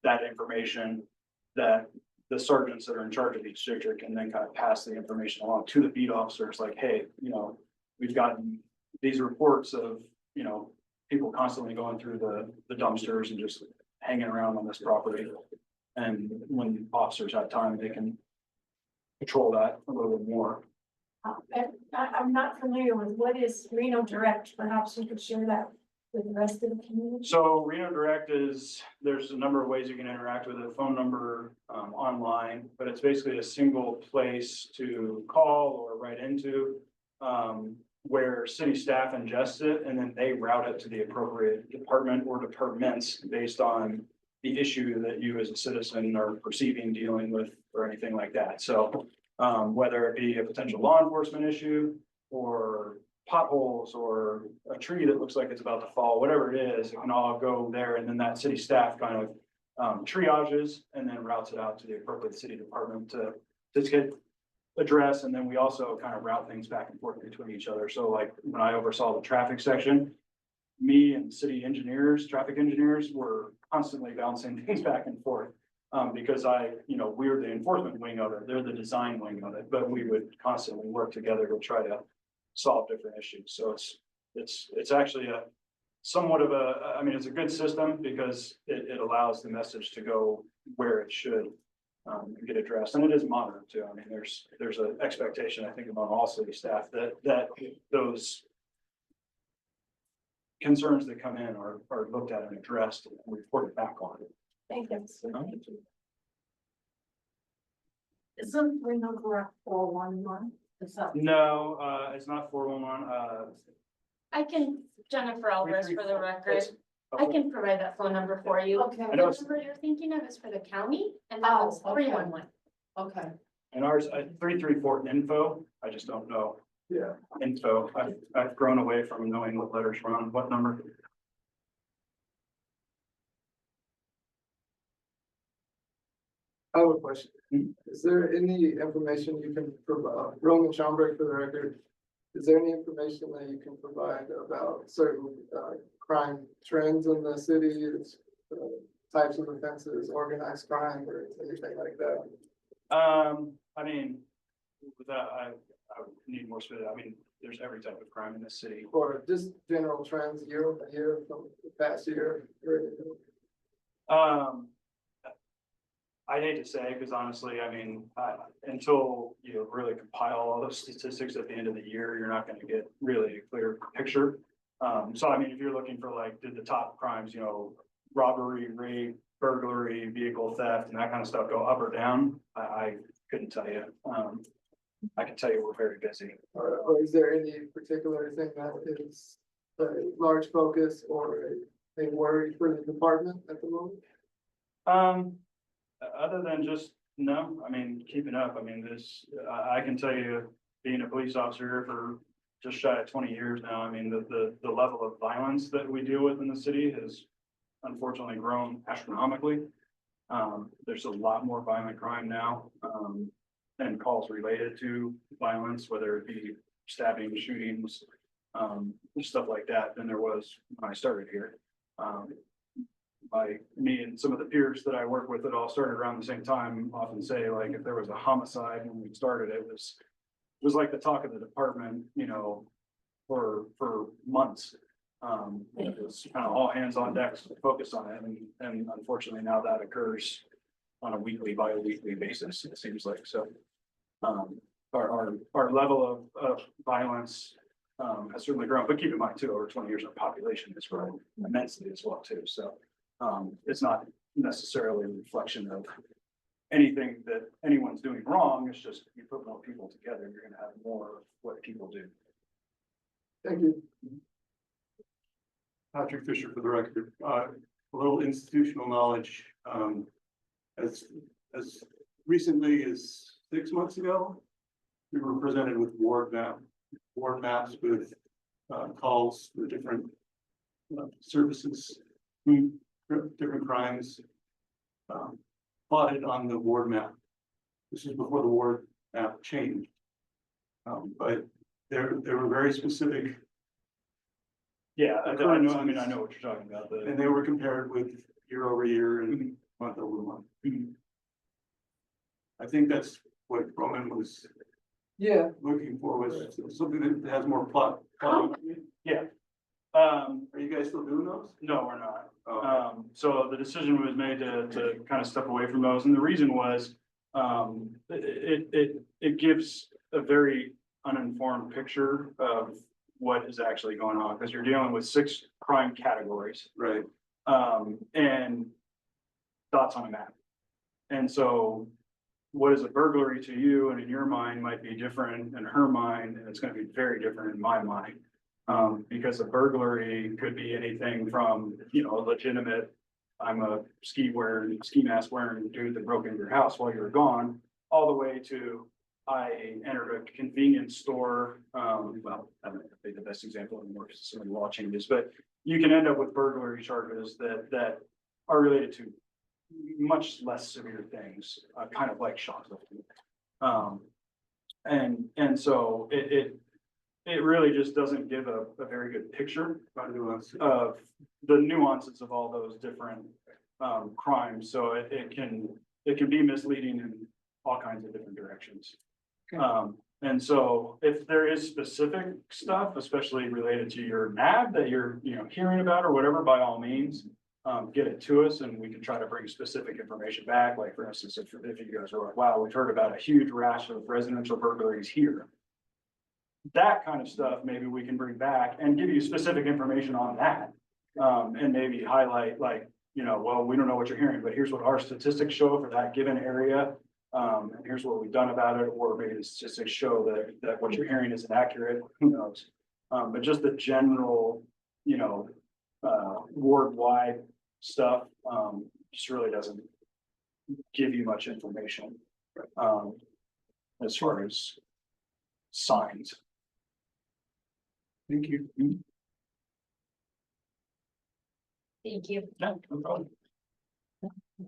that information that the sergeants that are in charge of each district can then kind of pass the information along to the beat officers, like, hey, you know, we've gotten these reports of, you know, people constantly going through the dumpsters and just hanging around on this property. And when officers have time, they can patrol that a little bit more. I'm not familiar with what is Reno Direct. Perhaps you could share that with the rest of the community. So Reno Direct there's a number of ways you can interact with it, phone number, online, but it's basically a single place to call or write into, where city staff ingests it, and then they route it to the appropriate department or departments based on the issue that you as a citizen are perceiving, dealing with, or anything like that. So whether it be a potential law enforcement issue or potholes or a tree that looks like it's about to fall, whatever it is, it can all go there. And then that city staff kind of triages and then routes it out to the appropriate city department to get address, and then we also kind of route things back and forth between each other. So like when I oversaw the traffic section, me and city engineers, traffic engineers were constantly bouncing things back and forth. Because we're the enforcement wing of it, they're the design wing of it, but we would constantly work together to try to solve different issues. So it's actually a somewhat of a, I mean, it's a good system because it allows the message to go where it should. And get addressed, and it is monitored too. I mean, there's an expectation, I think, among all city staff that those concerns that come in are looked at and addressed and reported back on. Thank you. Isn't Reno Correct 411? Is that? No, it's not 411. I can, Jennifer Alvarez for the record, I can provide that phone number for you. Okay. I The know it's- number you're thinking of is for the county, and that Oh, one's okay. 311. Okay. And ours, 334 info. I just don't know Yeah, info. I've grown away from knowing what letters run, what number. I have a question. Hmm. Is there any information you can provide, Roman Schomburg for the record? Is there any information that you can provide about certain crime trends in the city, types of offenses, organized crime, or anything like that? I mean, with that, I would need more specific. I mean, there's every type of crime in this city. Or just general trends year over year from the past year? or anything? I'd hate to say, because honestly, I mean, until you really compile all those statistics at the end of the year, you're not gonna get really a clear picture. So I mean, if you're looking for like, did the top crimes, robbery, rape, burglary, vehicle theft, and that kind of stuff go up or down? I couldn't tell you. I can tell you we're very busy. Or is there any particular thing that is a large focus or a worry for the department at the moment? Other than just, no, I mean, keeping up, I mean, I can tell you, being a police officer for just shy of 20 years now, I mean, the level of violence that we deal with in the city has unfortunately grown astronomically. There's a lot more violent crime now, and calls related to violence, whether it be stabbing, shootings, stuff like that, than there was when I started here. Me and some of the peers that I work with that all started around the same time often say, like, if there was a homicide when we started, it was like the talk of the department, for months. It was kind of all hands on deck to focus on it, and unfortunately now that occurs on a weekly, bi-weekly basis, it seems like. So our level of violence has certainly grown, but keep in mind too, over 20 years, our population has grown immensely as well too. So it's not necessarily a reflection of anything that anyone's doing wrong. It's just you put more people together, you're gonna have more of what people do. Thank you. Patrick Fisher for the record, a little institutional knowledge, as recently as 6 months ago, we were presented with ward maps with calls for different services, different crimes, plotted on the ward map. This is before the ward map changed. But there were very specific. Yeah, I know, I mean, I know what you're talking about. And they were compared with year over year and month over month. I think that's what Roman was Yeah, looking for, was something that has more plot. Yeah. Are you guys still doing those? No, we're not. Oh, So the decision was made to kind of step away from those, and the reason was, it gives a very uninformed picture of what is actually going on, because you're dealing with 6 crime categories, right. and dots on a map. And so what is a burglary to you and in your mind might be different in her mind, and it's gonna be very different in my mind. Because a burglary could be anything from, a legitimate, I'm a ski mask wearing dude that broke into your house while you were gone, all the way to I entered a convenience store. Well, I don't know if the best example anymore because so many law changes, but you can end up with burglary charges that are related to much less severe things, kind of like shoplifting. And so it really just doesn't give a very good picture of the nuances of all those different crimes. So it can be misleading in all kinds of different directions. And so if there is specific stuff, especially related to your NAB that you're, hearing about or whatever, by all means, get it to us and we can try to bring specific information back. Like for instance, if you guys are like, wow, we've heard about a huge rash of residential burglaries here. That kind of stuff, maybe we can bring back and give you specific information on that. And maybe highlight like, well, we don't know what you're hearing, but here's what our statistics show for that given area. And here's what we've done about it, or maybe the statistics show that what you're hearing isn't accurate, who knows? But just the general, ward-wide stuff, just really doesn't give you much information. As far as signs. Thank you. Thank you. Yeah, no problem.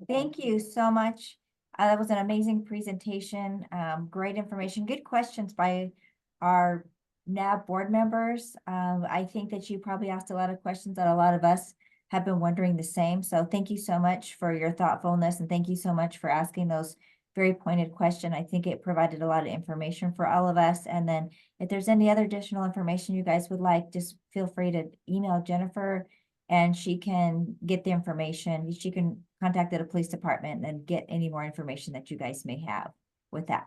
Thank you so much. That was an amazing presentation, great information, good questions by our NAB board members. I think that you probably asked a lot of questions that a lot of us have been wondering the same. So thank you so much for your thoughtfulness and thank you so much for asking those very pointed questions. I think it provided a lot of information for all of us. And then if there's any other additional information you guys would like, just feel free to email Jennifer and she can get the information. She can contact the police department and get any more information that you guys may have with that.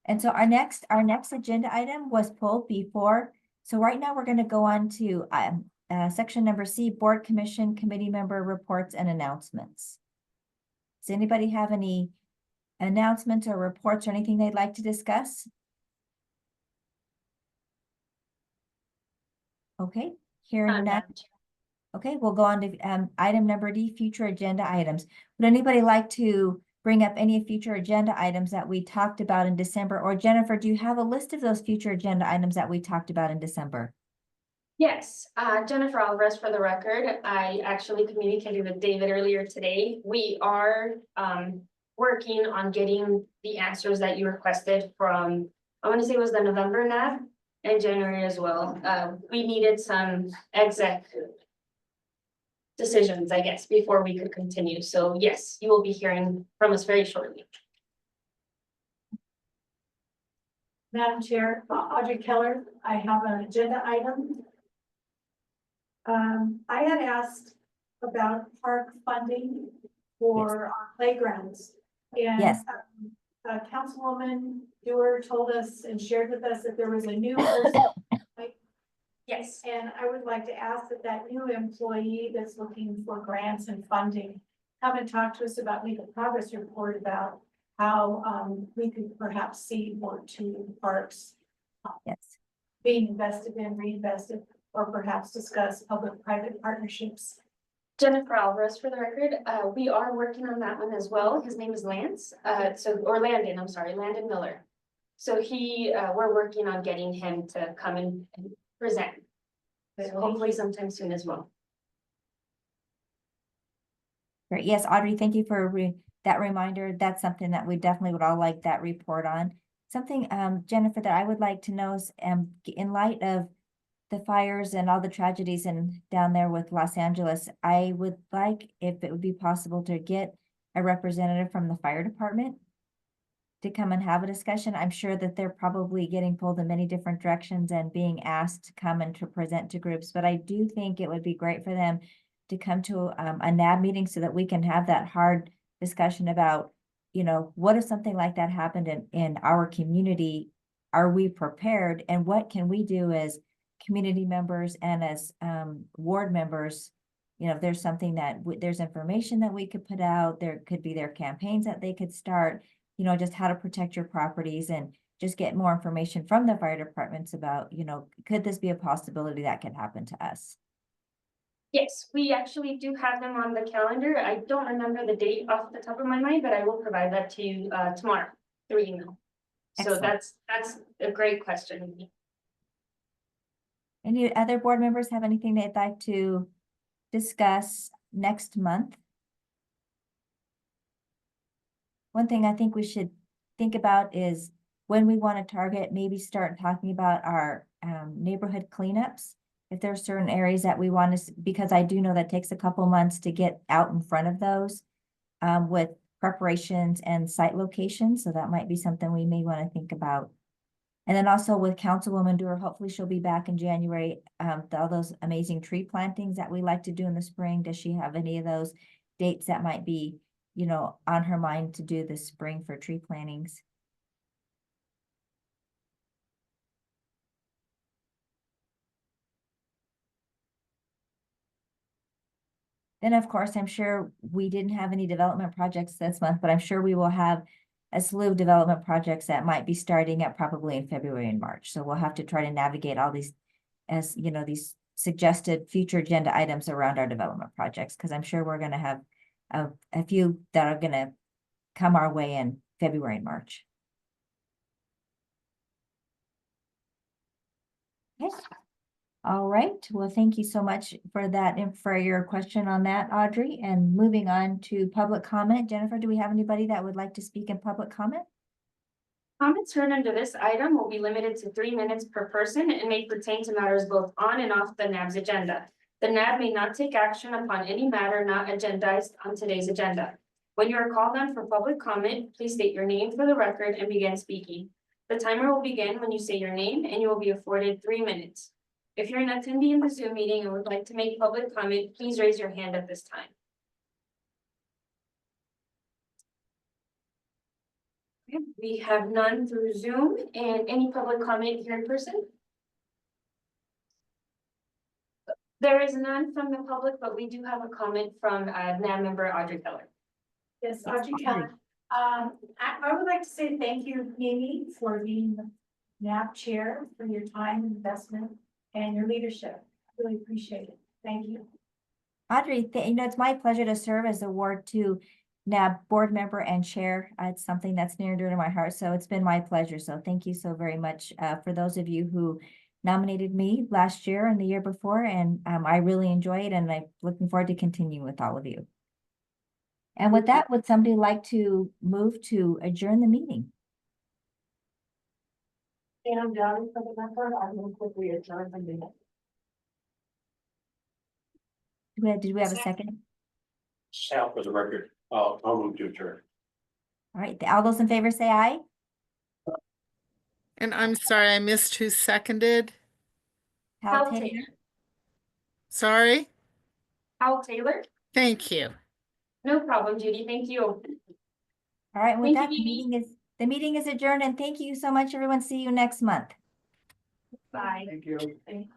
And so our next agenda item was pulled before. So right now we're going to go on to section number C, Board Commission Committee Member Reports and Announcements. Does anybody have any announcements or reports or anything they'd like to discuss? Okay, hearing none. Okay, we'll go on to item number D, future agenda items. Would anybody like to bring up any future agenda items that we talked about in December? Or Jennifer, do you have a list of those future agenda items that we talked about in December? Yes, Jennifer Alvarez for the record. I actually communicated with David earlier today. We are working on getting the answers that you requested from, I want to say it was the November NAB and January as well. We needed some exec decisions, I guess, before we could continue. So yes, you will be hearing from us very shortly. Madam Chair, Audrey Keller, I have an agenda item. I had asked about park funding for our playgrounds. And Yes. Councilwoman Dewar told us and shared with us that there was a new person. Yes. And I would like to ask that new employee that's looking for grants and funding, come and talk to us about make a progress report about how we could perhaps see Ward 2 parks Yes. being invested in, reinvested, or perhaps discuss public-private partnerships. Jennifer Alvarez for the record. We are working on that one as well. His name is Lance. Landon, I'm sorry, Landon Miller. So we're working on getting him to come and present. So hopefully sometime soon as well. Great. Yes, Audrey, thank you for that reminder. That's something that we definitely would all like that report on. Something, Jennifer, that I would like to know is, in light of the fires and all the tragedies down there with Los Angeles, I would like, if it would be possible, to get a representative from the fire department to come and have a discussion. I'm sure that they're probably getting pulled in many different directions and being asked to come and to present to groups, but I do think it would be great for them to come to a NAB meeting so that we can have that hard discussion about, what if something like that happened in our community? Are we prepared? And what can we do as community members and as ward members? If there's something that there's information that we could put out, there could be their campaigns that they could start, just how to protect your properties and just get more information from the fire departments about, could this be a possibility that could happen to us? Yes, we actually do have them on the calendar. I don't remember the date off the top of my mind, but I will provide that to you tomorrow through email. Excellent. So that's a great question. Any other board members have anything they'd like to discuss next month? One thing I think we should think about is when we want to target, maybe start talking about our neighborhood cleanups. If there are certain areas that we want to, because I do know that takes a couple months to get out in front of those with preparations and site locations, so that might be something we may want to think about. And then also with Councilwoman Dewar, hopefully she'll be back in January, all those amazing tree plantings that we like to do in the spring. Does she have any of those dates that might be, you know, on her mind to do this spring for tree plantings? Then, of course, I'm sure we didn't have any development projects this month, but I'm sure we will have a slew of development projects that might be starting up probably in February and March. So we'll have to try to navigate all these, as you know, these suggested future agenda items around our development projects, because I'm sure we're going to have a few that are going to come our way in February and March. Okay. All right, well, thank you so much for that and for your question on that, Audrey. And moving on to public comment. Jennifer, do we have anybody that would like to speak in public comment? Comments heard under this item will be limited to 3 minutes per person and may pertain to matters both on and off the NAB's agenda. The NAB may not take action upon any matter not agendized on today's agenda. When you are called on for public comment, please state your name for the record and begin speaking. The timer will begin when you say your name and you will be afforded 3 minutes. If you're an attendee in the Zoom meeting and would like to make public comment, please raise your hand at this time. Okay, we have none through Zoom, and any public comment here in person? There is none from the public, but we do have a comment from NAB member Audrey Keller. Yes, Audrey Keller. I would like to say thank you, Mimi, for being the NAB chair, for your time, investment, and your leadership. I really appreciate it. Thank you. Audrey, you know, it's my pleasure to serve as a Ward 2 NAB board member and chair. It's something that's near and dear to my heart, so it's been my pleasure. So thank you so very much for those of you who nominated me last year and the year before, and I really enjoy it, and I'm looking forward to continuing with all of you. And with that, would somebody like to move to adjourn the meeting? And I'm down for the record. I will quickly adjourn the meeting. Did we have a second? Sal, for the record, I'll move to adjourn. All right, all those in favor say aye. And I'm sorry, I missed who seconded. Hal Taylor. Sorry? Hal Taylor? Thank you. No problem, Judy. Thank you. All right, with Thank that, you, the meeting is adjourned, and thank you so much, everyone. See you next month. Bye. Thank you.